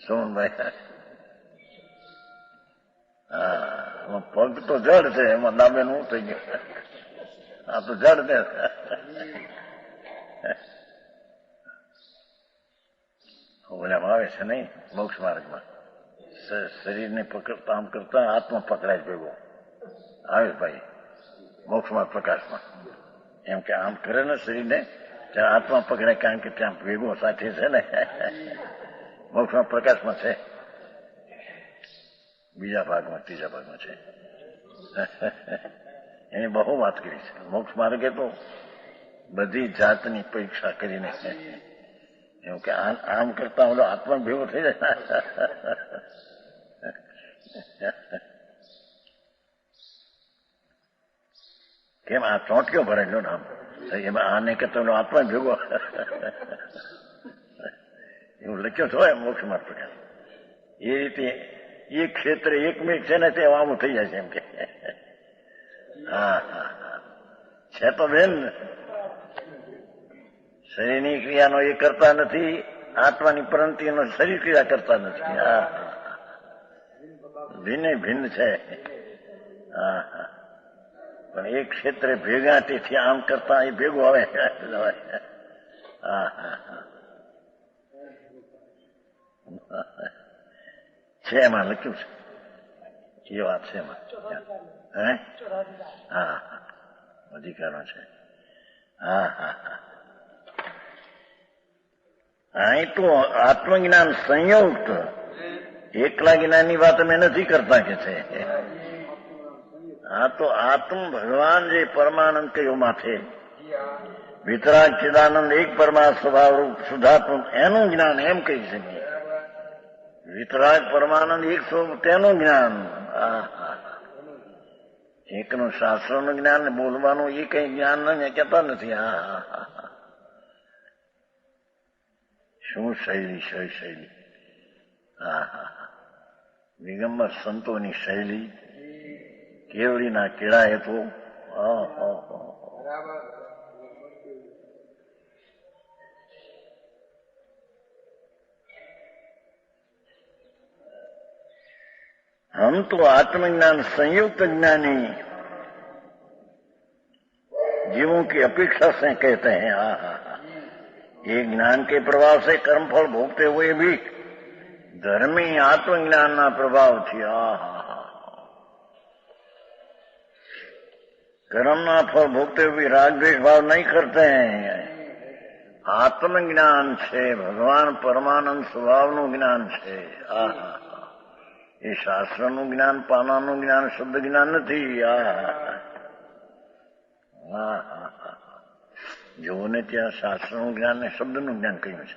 સોનભાઈ. હા, પગ તો જડ છે, એમાં દાબે નું થઈ ગયું. આ તો જડ છે. ઓલામાં આવે છે નહીં મોક્ષ માર્ગમાં, શરીરને પકડતા આમ કરતા આત્મા પકડાય ભેગો આવે ભાઈ મોક્ષ માર્ગ પ્રકાશમાં. એમ કે આમ કરે ને શરીરને ત્યાં આત્મા પકડાય, કારણ કે ત્યાં ભેગો સાથે છે ને. મોક્ષમાં પ્રકાશમાં છે, બીજા ભાગમાં ત્રીજા ભાગમાં છે. એની બહુ વાત કરી છે. મોક્ષ માર્ગે તો બધી જાતની પરીક્ષા કરીને એમ કે આમ કરતા ઓલો આત્મા ભેગો થઈ જાય. કેમ આ ચોંટ્યો ભરેલો ને આમ એમાં આને કરતા ઓલો આત્મા ભેગો એવું લખ્યો હોય મોક્ષ માર્ગ પ્રકાર. એ રીતે એક ક્ષેત્રે એકમેક છે ને તે આવું થઈ જાય છે એમ કે. હા હા હા, છે તો બેન શરીરની ક્રિયાનો એ કરતા નથી, આત્માની પરંતિનો શરીર ક્રિયા કરતા નથી. હા, ભિન્ન ભિન્ન છે. હા હા, પણ એક ક્ષેત્રે ભેગા, તેથી આમ કરતા એ ભેગું આવે. હા હા હા, છે એમાં લખ્યું છે, એ વાત છે એમાં. હે હા હા, અધિકારો છે. હા હા હા, અહીં તો આત્મજ્ઞાન સંયુક્ત, એકલા જ્ઞાનની વાત અમે નથી કરતા કે છે. આ તો આત્મ ભગવાન જે પરમાનંદ કયો માથે, વિતરાગ ચિદાનંદ એક પરમા સ્વભાવ રૂપ શુદ્ધાત્મ, એનું જ્ઞાન એમ કહી શકીએ. વિતરાગ પરમાનંદ એક સ્વરૂપ, તેનું જ્ઞાન. એકનું શાસ્ત્રનું જ્ઞાન બોલવાનું એ કઈ જ્ઞાન કહેતા નથી. હા, શું શૈલી છે શૈલી. હા હા, દિગંબર સંતોની શૈલી, કેવડીના કેળા એ તો हम तो आत्मज्ञान संयुक्त ज्ञानी जीवों की अपेक्षा से कहते हैं. ये ज्ञान के प्रभाव से कर्मफल भोगते हुए भी धर्मी आत्मज्ञान प्रभाव थी. कर्मना फल भोगते हुए राग द्वेष भाव नहीं करते हैं. आत्मज्ञान છે, ભગવાન પરમાનંદ સ્વભાવનું જ્ઞાન છે. એ શાસ્ત્રનું જ્ઞાન, પાનાનું જ્ઞાન, શબ્દ જ્ઞાન નથી. જોને ત્યાં શાસ્ત્રનું જ્ઞાન ને શબ્દનું જ્ઞાન કહ્યું છે.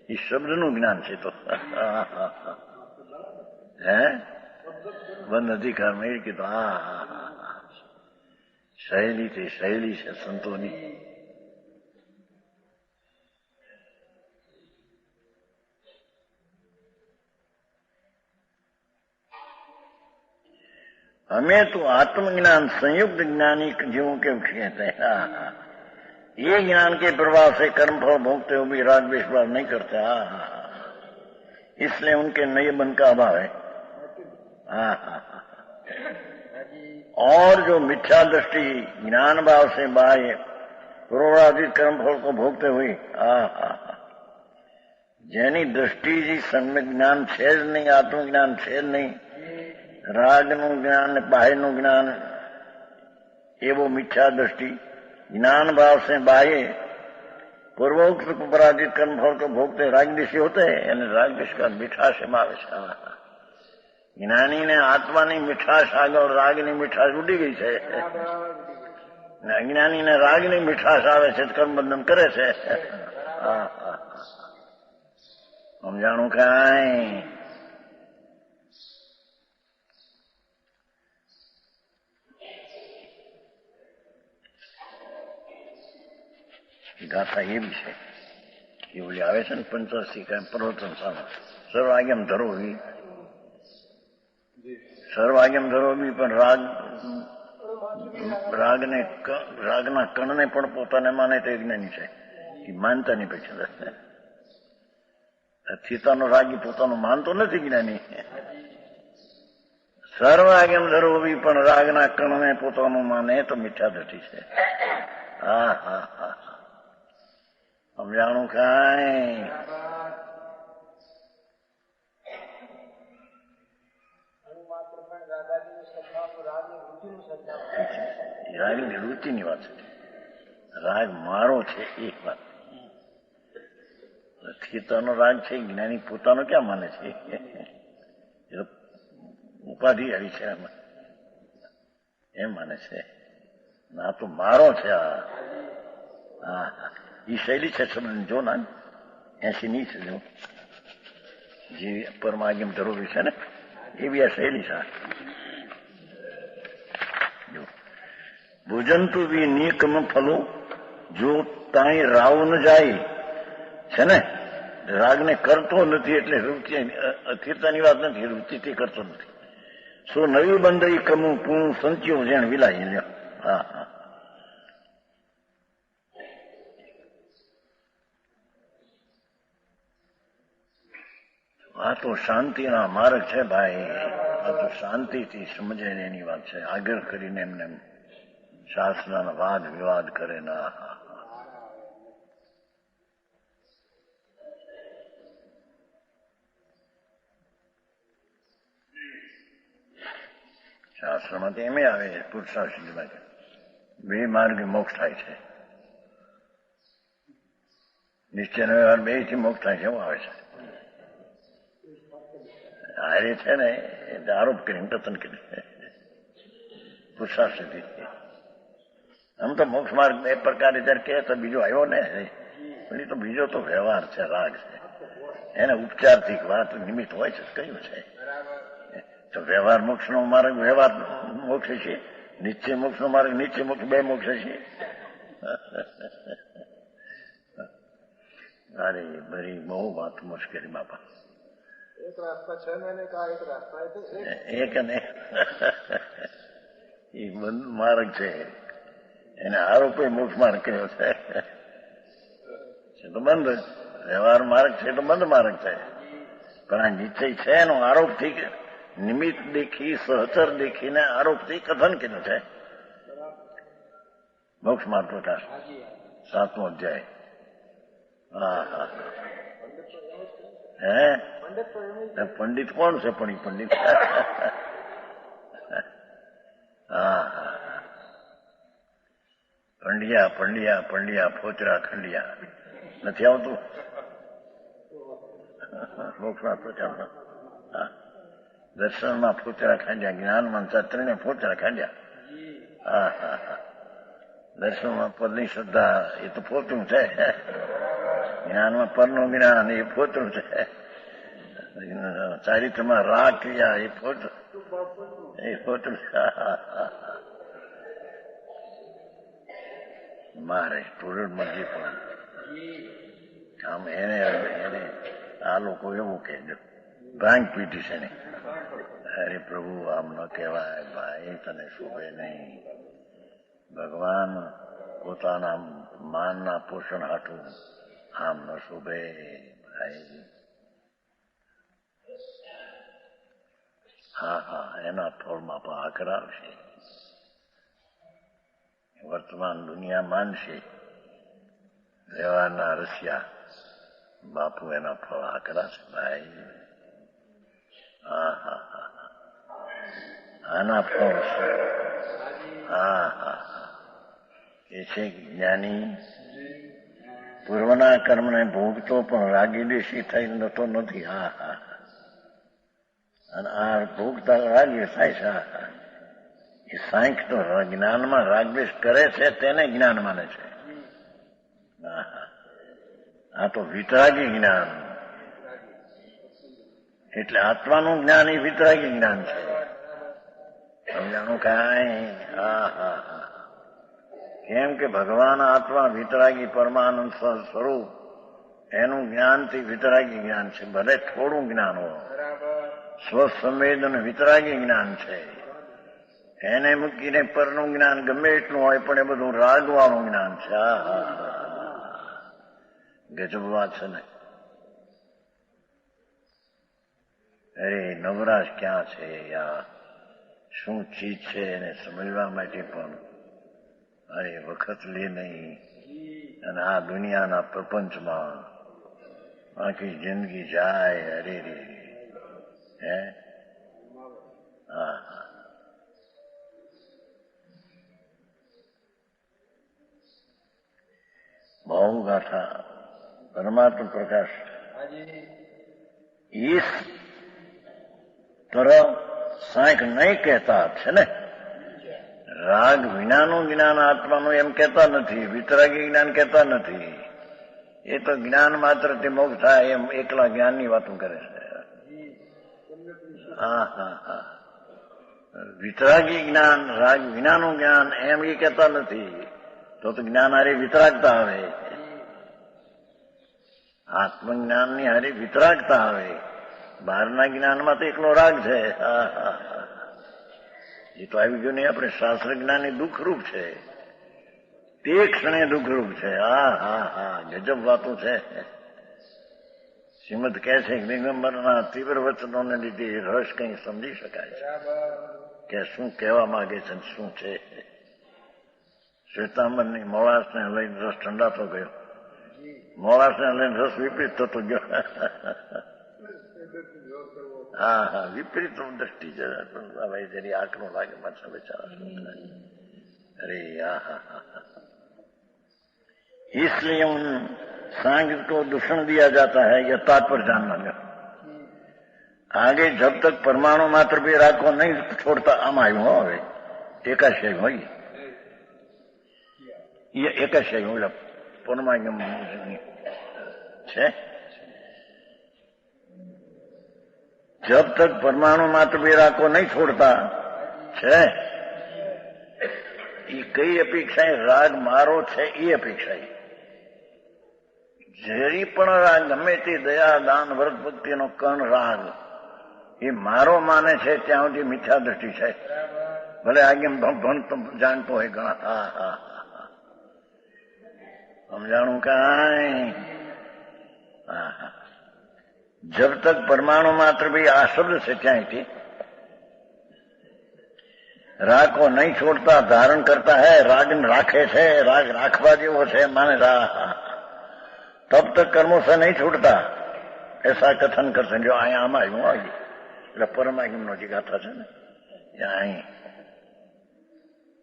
એ શબ્દનું જ્ઞાન છે. તો હે બંધ અધિકાર મેળ કીધું. શૈલી તે શૈલી છે સંતોની. हमें तो आत्मज्ञान संयुक्त ज्ञानी जीवों के कहते हैं. ये ज्ञान के प्रभाव से कर्मफल भोगते हुए भी राग द्वेष भाव नहीं करते। इसलिए उनके नए मन का अभाव है। और जो मिथ्या दृष्टि ज्ञान भाव से बाह्य पूर्वाधिक कर्मफल को भोगते हुए જેની દ્રષ્ટિ સમ્યક જ્ઞાન છે જ નહીં, આત્મજ્ઞાન છે જ નહીં, રાગનું જ્ઞાન ને બાહ્યનું જ્ઞાન, એવો મિથ્યા દ્રષ્ટિ ज्ञान भाव से बाह्य पूर्वोक्त पराजित कर्मफल को भोगते रागदेशी होते हैं। यानी रागदेश का मिठास में आवे છે। જ્ઞાની ને આત્માની મીઠાશ આગળ રાગની મીઠાશ ઉડી ગઈ છે। અજ્ઞાની ને રાગની મીઠાશ આવે છે, કર્મ બંધન કરે છે। સમજાણું કાંઈ? ગાથા એવી છે એ ઓલી આવે છે ને પંચાસી કાંઈ પ્રવચન સામે સર્વાગ્યમ ધરોવી, સર્વાગ્યમ ધરોવી, પણ રાગના કણને પણ પોતાને માને તે જ્ઞાની છે, એ માનતા નહીં પછી થીતાનો રાગી પોતાનું માનતો નથી જ્ઞાની। સર્વાગ્યમ ધરોવી પણ રાગના કણને પોતાનું માને તો મીઠા દ્રષ્ટિ છે। સમજાણું કાંઈ? રાગની વૃત્તિની વાત છે। રાગ મારો છે એ વાત, થીતાનો રાગ છે જ્ઞાની પોતાનો ક્યાં માને છે? એ ઉપાધિ આવી છે એમ માને છે। ના તો મારો છે। એ શૈલી છે શબ્દ જો ના 80 છે જો જે પરમાગમ જરૂરી છે ને એવી આ શૈલી છે। ભોજનતું બી નિકમ ફલો જો તાઈ રાવ ન જાય છે ને, રાગને કરતો નથી એટલે વૃત્તિ અથિરતાની વાત નથી, વૃત્તિથી કરતો નથી। સો નવી બંધ કમું પૂ સંચ્યો જેણ વિલાય। આ તો શાંતિના માર્ગ છે ભાઈ। આ તો શાંતિથી સમજે એની વાત છે। આગળ કરીને એમને શાસ્ત્રના વાદ વિવાદ કરે ના। શાસ્ત્રમાં તો એમ આવે પુરુષાર્થમાં બે માર્ગે મોક્ષ થાય છે। નિશ્ચયનો વ્યવહાર બે થી મોક્ષ થાય છે એવું આવે છે। હારે છે ને એટલે આરોપ કરીને કથન કરી પુરુષાર્થ સુધી। આમ તો મોક્ષ માર્ગ બે પ્રકારે જયારે કહે તો બીજો આવ્યો ને, પણ એ તો બીજો તો વ્યવહાર છે, રાગ છે, એને ઉપચારથી વાત નિમિત્ત હોય છે કયું છે। તો વ્યવહાર મોક્ષનો માર્ગ વ્યવહાર મોક્ષ છે, નિશ્ચય મોક્ષનો માર્ગ નિશ્ચય મોક્ષ, બે મોક્ષ છે। અરે બરી બહુ વાત મુશ્કેલી બાપા। एक रास्ता 6 महीने का, एक रास्ता है એક ને એ બંધ માર્ગ છે, એને આરોપે મોક્ષ માર્ગ કહ્યો છે। તો બંધ વ્યવહાર માર્ગ છે તો બંધ માર્ગ છે, પણ આ નિશ્ચય છે એનો આરોપથી નિમિત્ત દેખી સહચર દેખીને આરોપથી કથન કર્યું છે। મોક્ષ માર્ગ પ્રકાશ 7મો અધ્યાય। હે પંડિત કોણ છે? પણ એ પંડિત પંડિયા પંડિયા પંડિયા ફોચરા ખંડિયા નથી આવતું મોક્ષમાં પ્રચારમાં। દર્શનમાં ફોચરા ખાંડ્યા, જ્ઞાનમાં શાસ્ત્રને ફોચરા ખાંડ્યા। દર્શનમાં પદની શ્રદ્ધા એ તો ફોચરું છે, જ્ઞાનમાં પરનું જ્ઞાન એ ફોચરું છે, ચારિત્રમાં રાગ ક્રિયા એ ફોચરું મારે પૂરણ મરજી પણ આમ એને આ લોકો એવું કે ભાંગ પીટી છે ને, અરે પ્રભુ આમ ન કહેવાય ભાઈ, તને શોભે નહીં। ભગવાન પોતાના માનના પોષણ હાટું આમ ન શોભે ભાઈ. હા હા, એના ફળમાં પણ આવશે. વર્તમાન દુનિયા માનશે વ્યવહારના રસિયા, બાપુ એના ફળ આકરાશે ભાઈ. હા હા હા, આના ફળ છે. હા હા હા, એ છે જ્ઞાની પૂર્વના કર્મને ભોગતો પણ રાગી દેશી થઈ નતો નથી. હા હા, અને આ ભોગતા રાગી થાય છે. હા હા, એ સાંખ તો જ્ઞાનમાં રાગદ્વેષ કરે છે તેને જ્ઞાન માને છે. હા હા, આ તો વિતરાગી જ્ઞાન. એટલે આત્માનું જ્ઞાન એ વિતરાગી જ્ઞાન છે. સમજાણું કાંઈ? હા હા હા, કેમ કે ભગવાન આત્મા વિતરાગી પરમાનંદ સ્વરૂપ, એનું જ્ઞાનથી વિતરાગી જ્ઞાન છે. ભલે થોડું જ્ઞાન હોય, સ્વસંવેદન વિતરાગી જ્ઞાન છે. એને મૂકીને પરનું જ્ઞાન ગમે એટલું હોય પણ એ બધું રાગવાળું જ્ઞાન છે. હા હા હા, ગજબ વાત છે ને. અરે નવરાશ ક્યાં છે યાર, શું ચીજ છે એને સમજવા માટે પણ અરે વખત લે નહીં. અને આ દુનિયાના પ્રપંચમાં આખી જિંદગી જાય. અરે રે હે. હા હા, બહુ ગાથા. પરમાત્મા પ્રકાશ इस तरह સાંખ નહીં કહેતા છે ને. રાગ વિનાનું જ્ઞાન આત્માનું એમ કહેતા નથી, વિતરાગી જ્ઞાન કહેતા નથી. એ તો જ્ઞાન માત્રથી મોક્ષ થાય એમ એકલા જ્ઞાનની વાતો કરે છે. હા હા હા, વિતરાગી જ્ઞાન, રાગ વિનાનું જ્ઞાન એમ એ કહેતા નથી. તો જ્ઞાન હારી વિતરાગતા આવે, આત્મજ્ઞાનની હારી વિતરાગતા આવે. બહારના જ્ઞાનમાં તો એકલો રાગ છે. હા હા હા, એ તો આવી ગયું નહીં. આપણે શાસ્ત્ર જ્ઞાની દુઃખરૂપ છે, તે ક્ષણે દુઃખરૂપ છે. હા હા હા, ગજબ વાતો છે. શ્રીમદ કહે છે કે દિગંબરના તીવ્ર વચનોને લીધે રસ કંઈ સમજી શકાય છે કે શું કહેવા માંગે છે, શું છે. શ્વેતાંબરની મોળાસને લઈને રસ ઠંડાતો ગયો, મોળાસને લઈને રસ વિપરીત થતો ગયો. હા હા, વિપરીત દ્રષ્ટિ ભાઈ જરી આંખનું લાગે પાછા બેચારા. अरे इसलिए उन सांग को दूषण दिया जाता है, यह तात्पर्य जानना है. आगे जब तक परमाणु मात्र भी राग को नहीं छोड़ता, आम आयु हो હવે એકાશય હોય, ये એકાશય હોય પરમાણુ છે. जब तक परमाणु मात्र भी राग को नहीं छोड़ता છે, એ કઈ અપેક્ષા? રાગ મારો છે એ અપેક્ષા. જરી પણ રાગ ગમે તે દયા દાન વ્રત ભક્તિનો કણ રાગ એ મારો માને છે ત્યાં સુધી મિથ્યા દ્રષ્ટિ છે. ભલે આગે ભણતો જાણતો હોય ઘણા. હા હા હા, સમજાણું કાંઈ? હા હા, જબ તક પરમાણુ માત્ર ભી આ શબ્દ છે ત્યાંથી राग को नहीं छोड़ता, धारण करता है, राग राखे છે, राग राखवा જેવો છે माने तब तक कर्मों से नहीं छूटता, ऐसा कथन करते. जो અહીંયા આમાં આવ્યું હોય એટલે પરમાગમનો જે ગાથા છે ને અહીં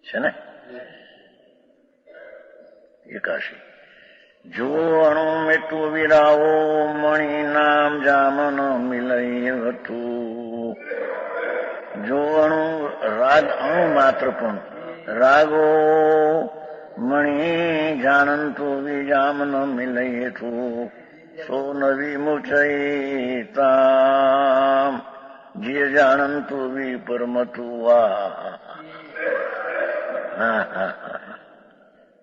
છે ને એકાશી. જો અણુ મેટું વિરાવો મણી નામ જામન મિલઈ હતું. જો અણુ રાગ અણુ માત્ર પણ રાગો મણી જાણંતુ વિજામન મિલયથું સો નવી મુચૈતામ જે જાણંતુ વિપરમતુ.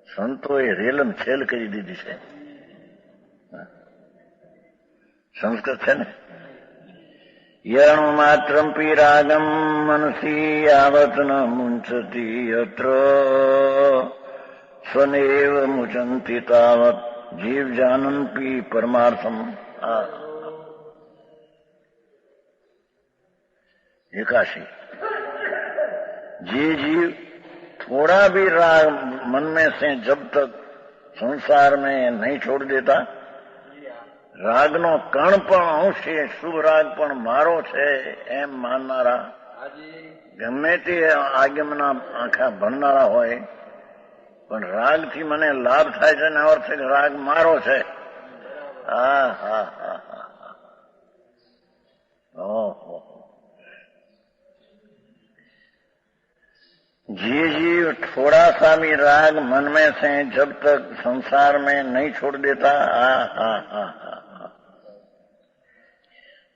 સંતોએ રેલમ છેલ કરી દીધી છે. સંસ્કૃત છે ને. યણુ માત્રમ પી રાગમ મનસી આવત ન મુંચતી અત્ર स्वनेव मुचंती तावत जीव जानन्ति परमार्थम। एकाशी जे जीव थोड़ा भी राग मन में से जब तक संसार में नहीं छोड़ देता, रागनो कण पण अंशे शुभ राग पण मारो छे एम माननारा गમે તે આગમના આંખા ભણનારા હોય, પણ રાગથી મને લાભ થાય છે ને અર્થ રાગ મારો છે. હા હા હા હા ઓહો. जी जीव थोड़ा सा भी राग मन में से जब तक संसार में नहीं छोड़ देता,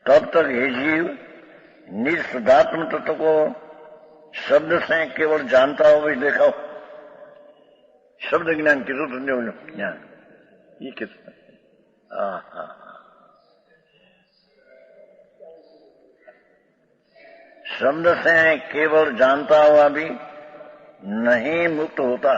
तब तक ये जीव निज शुद्धात्म तत्व को शब्द से केवल जानता हो भी देखा हो. शब्द ज्ञान कीधું તો જ્ઞાન એ કીધું. शब्द से केवल जानता हुआ भी नहीं मुक्त होता.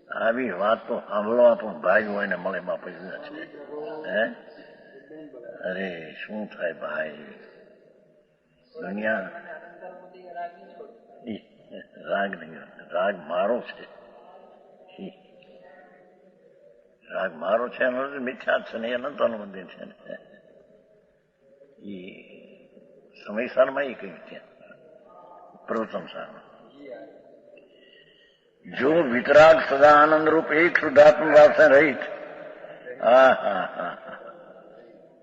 આવી વાત તો સાંભળવા પણ ભાઈ હોય ને મળે બાપા છે. અરે શું થાય ભાઈ, દુનિયા રાગ નહીં, રાગ મારો છે. રાગ મારો છે એનો મિથ્યા છે ને, અનંત અનુબંધિત છે ને. એ સમયસારમાં એ કહ્યું ત્યાં પ્રવચન સારમાં, जो वितराग सदा आनंद रूप एक शुद्धात्म भाव से रहित,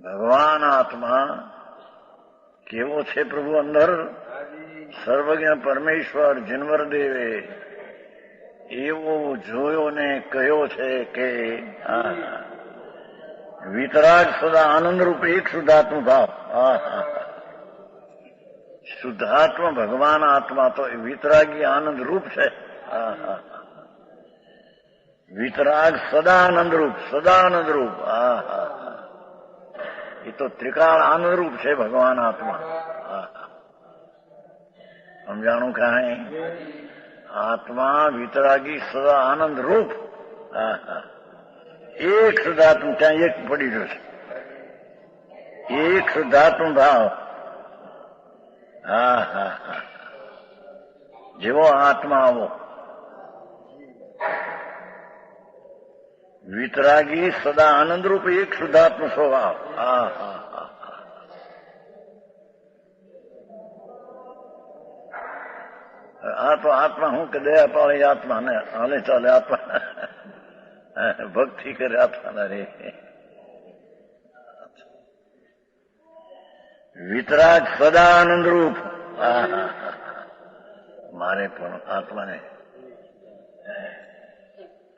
भगवान आत्मा केवो छे प्रभु अंदर सर्वज्ञ परमेश्वर जिनवर देवे एवो जोयो ने कहो छे के वितराग सदा आनंद रूप एक शुद्धात्म भाव. शुद्धात्मा भगवान आत्मा तो वितरागी आनंद रूप है. वितराग सदानंद रूप, सदानंद रूप. ये तो त्रिकाल आनंद रूप है भगवान आत्मा. हम जाणू कहा है आत्मा वितरागी सदा आनंद रूप. एक शुद्धात्म ત્યાં એક પડી રહ્યો છે, એક શુદ્ધાત્મ ભાવ. જેવો આત્મા આવો वितरागी सदा आनंद रूप एक शुद्धात्म स्वभाव. आ तो आत्मा हूं कि दया पाड़ी आत्मा ने हाले चाले आत्मा भक्ति करे आत्मा ने रे. वितराग सदा आनंद रूप. मारे पण आत्मा ने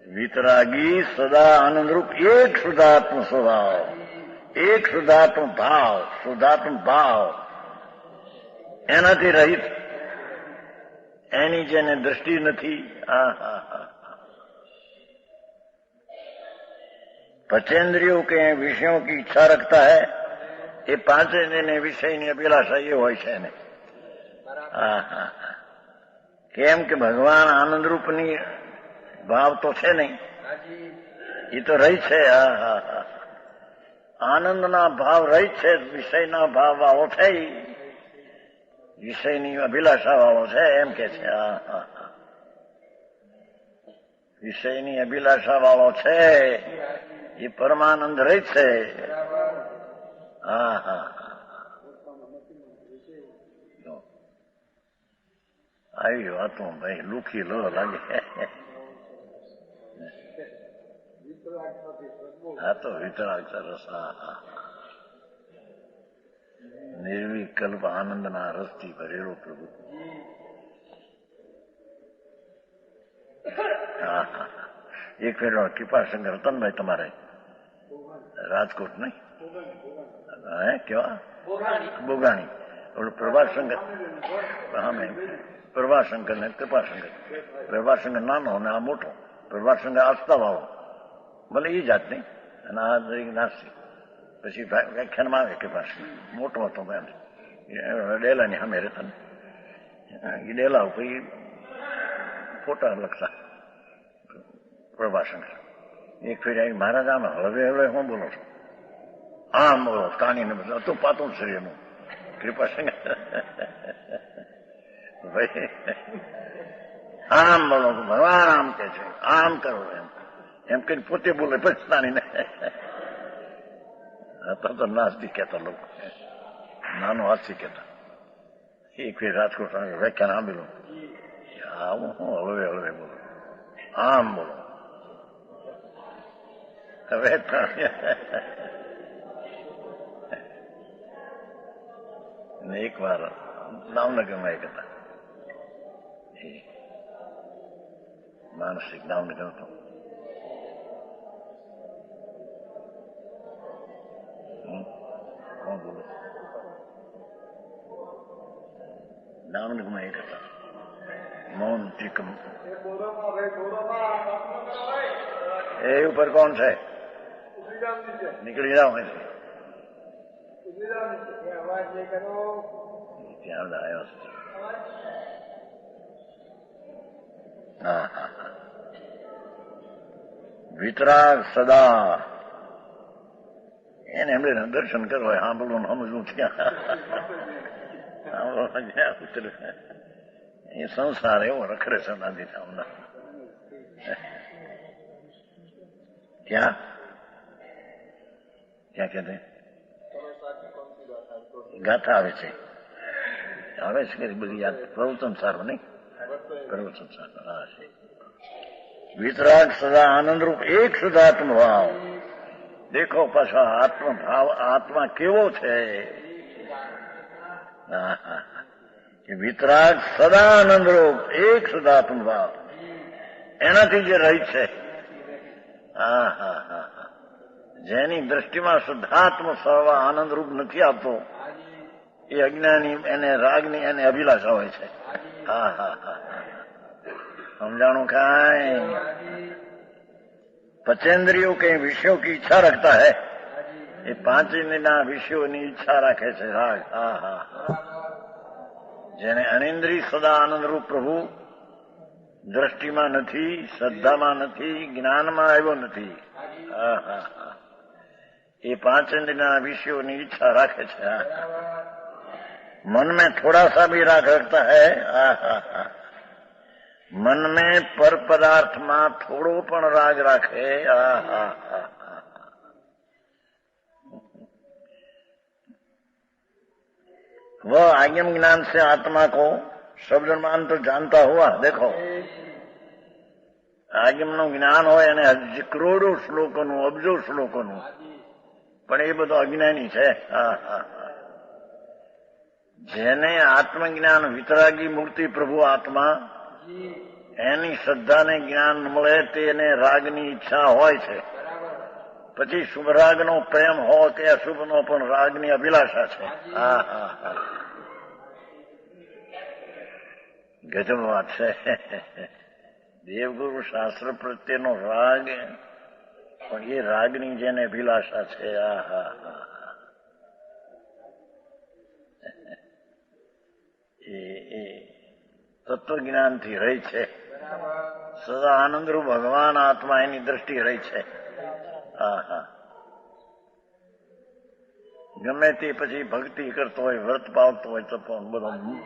वितरागी सदा आनंद रूप एक शुद्धात्म स्वभाव, एक शुद्धात्म भाव, शुद्धात्म भाव एनाथी रहित, एनी जेने दृष्टि नथी. पंचेंद्रियों के विषयों की इच्छा रखता है, ये पांचे ने विषय ની અભિલાષા એ હોય છે ને. કેમ કે ભગવાન આનંદ રૂપની ભાવ તો છે નહીં, એ તો રહી છે. આનંદના ભાવ રહી છે, વિષયના ભાવ વાળો છે, વિષયની અભિલાષા વાળો છે એમ કે છે. વિષયની અભિલાષા વાળો છે એ પરમાનંદ રહી છે. આવી વાતો ભાઈ લુખી લો લાગે. આ તો વિતરાગ સરસ. નિર્વિકલ્પ આનંદના રસથી ભરેલો પ્રભુ. એક ફેર કૃપાશંકર રતનભાઈ તમારે રાજકોટ નહીં કેવા બોગાણી ઓલું પ્રભાશંકર, હા મેં પ્રભાશંકર ને કૃપાશંકર. પ્રભાશંકર નાનો ને આ મોટો. પ્રભાશંકર આસ્થા વાળો, ભલે એ જાત નહીં, અને આ દરેક નાસ્તી. પછી વ્યાખ્યાનમાં આવે કૃપાશંકર મોટો હતો ડેલાની સામે રહેતા. ડેલા ઉપર ફોટા લખતા પ્રભાશંકર. એક ફેર આવી મહારાજ આમ હળવે હળવે હું બોલો છો? આમ બોલો કાનીને બધું તો પાતું શરીરનું કૃપાશંકર ભાઈ આમ બોલો ભગવાન આમ કે છે, આમ કરો એમ કઈ પોતે બોલે પછી તાણીને તો નાસ્તી કહેતા લોકો, નાનો હાથથી કહેતા. એક ફેર રાજકોટ વ્યાખ્યાન સાંભળ્યું, આવું હું હળવે હળવે બોલો, આમ બોલો. હવે એક વાર દામનગરમાં એક હતા, માનસિક દામનગર હતો. કોણ બોલો? દામનગરમાં એક હતા મૌન ટીકમ. એ ઉપર કોણ છે? નીકળી જાઓ અહીંથી. ત્યાં આવ્યો છે. હા હા હા. વિતરાગ સદા એને એમણે દર્શન કરવા સાંભળવું સમજવું ત્યાં જ્યાં ઉતરે એ સંસાર એવો રખડે છે નાથી સામના. ક્યાં ક્યાં કે ગાથા આવે છે, આવે છે કે બધી યાદ પ્રવચન સારું નહીં, પ્રવચન સારું. હા છે. વિતરાગ સદા આનંદરૂપ એક શુદ્ધાત્મ ભાવ. દેખો પાછા આત્મ ભાવ, આત્મા કેવો છે. વિતરાગ સદા આનંદરૂપ એક શુદ્ધાત્મ ભાવ, એનાથી જે રહી છે. હા હા હા. જેની દ્રષ્ટિમાં શુદ્ધાત્મ સર્વ આનંદરૂપ નથી આપતો એ અજ્ઞાની, એને રાગની એને અભિલાષા હોય છે. હા હા હા. समझाणु काई पचेंद्रियों के विषयों की इच्छा रखता है, ये 5 इंद्रियों विषयों की इच्छा रखे છે રાગ. હા હા. જેને અનિંદ્રિય સદા આનંદ રૂપ પ્રભુ દ્રષ્ટિમાં નથી, શ્રદ્ધામાં નથી, જ્ઞાનમાં આવ્યો નથી. હા હા હા. એ 5 इंद्रियों विषयों की इच्छा रखे છે. मन में थोड़ा सा भी राग रखता है. હા હા હા. मन में पर पदार्थ में थोड़ो पण राग राखे. वह आगम ज्ञान से आत्मा को शब्द मान तो जानता हुआ. देखो आगम નું જ્ઞાન હોય અને કરોડો શ્લોકોનું, અબજો શ્લોકોનું, પણ એ બધું અજ્ઞાની છે. જેને આત્મજ્ઞાન વિતરાગી મૂર્તિ પ્રભુ આત્મા, એની શ્રદ્ધાને જ્ઞાન મળે તેને રાગની ઈચ્છા હોય છે. પછી શુભ રાગનો પ્રેમ હોય કે અશુભનો પણ રાગની અભિલાષા છે. હા હા હા. ગજબ વાત છે. દેવગુરુ શાસ્ત્ર પ્રત્યેનો રાગ, પણ એ રાગની જેને અભિલાષા છે. હા હા હા. એ તત્વજ્ઞાનથી રહી છે. સદા આનંદરૂપ ભગવાન આત્મા એની દ્રષ્ટિ રહી છે. હા હા. ગમે તે પછી ભક્તિ કરતો હોય, વ્રત પાવતો હોય તો પણ બધું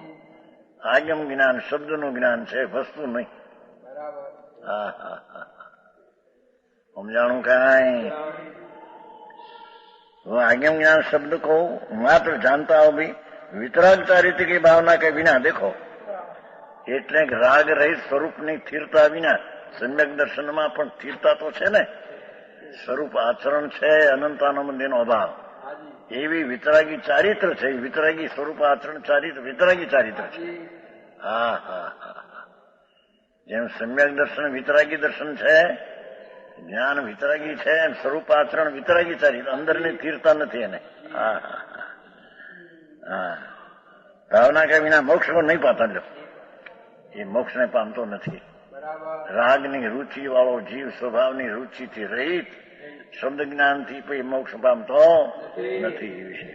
આગમ જ્ઞાન, શબ્દનું જ્ઞાન છે, વસ્તુ નહીં. હા હા હા. સમજાણું કાંઈ? आज्ञा ज्ञान शब्द को मात्र जानता हो भी वितराग चारित्र की भावना के बिना देखो એટલે રાગ રહિત સ્વરૂપની સ્થિરતા વિના સમ્યક દર્શનમાં પણ સ્થિરતા તો છે ને, સ્વરૂપ આચરણ છે, અનંતાનંદનો અભાવ, એવી વિતરાગી ચારિત્ર છે. વિતરાગી સ્વરૂપ આચરણ ચારિત્ર વિતરાગી ચારિત્ર છે. હા હા હા. જેમ સમ્યક દર્શન વિતરાગી દર્શન છે, જ્ઞાન વિતરાગી છે, સ્વરૂપ આચરણ વિતરાગી ચારિત્ર, અંદરની સ્થિરતા નથી એને. હા હા હા. ભાવના કે વિના મોક્ષ પણ નહીં પાતા. લો એ મોક્ષને પામતો નથી. રાગની રુચિ વાળો જીવ સ્વભાવની રુચિથી રહિત શબ્દ જ્ઞાનથી કોઈ મોક્ષ પામતો નથી. એ વિશે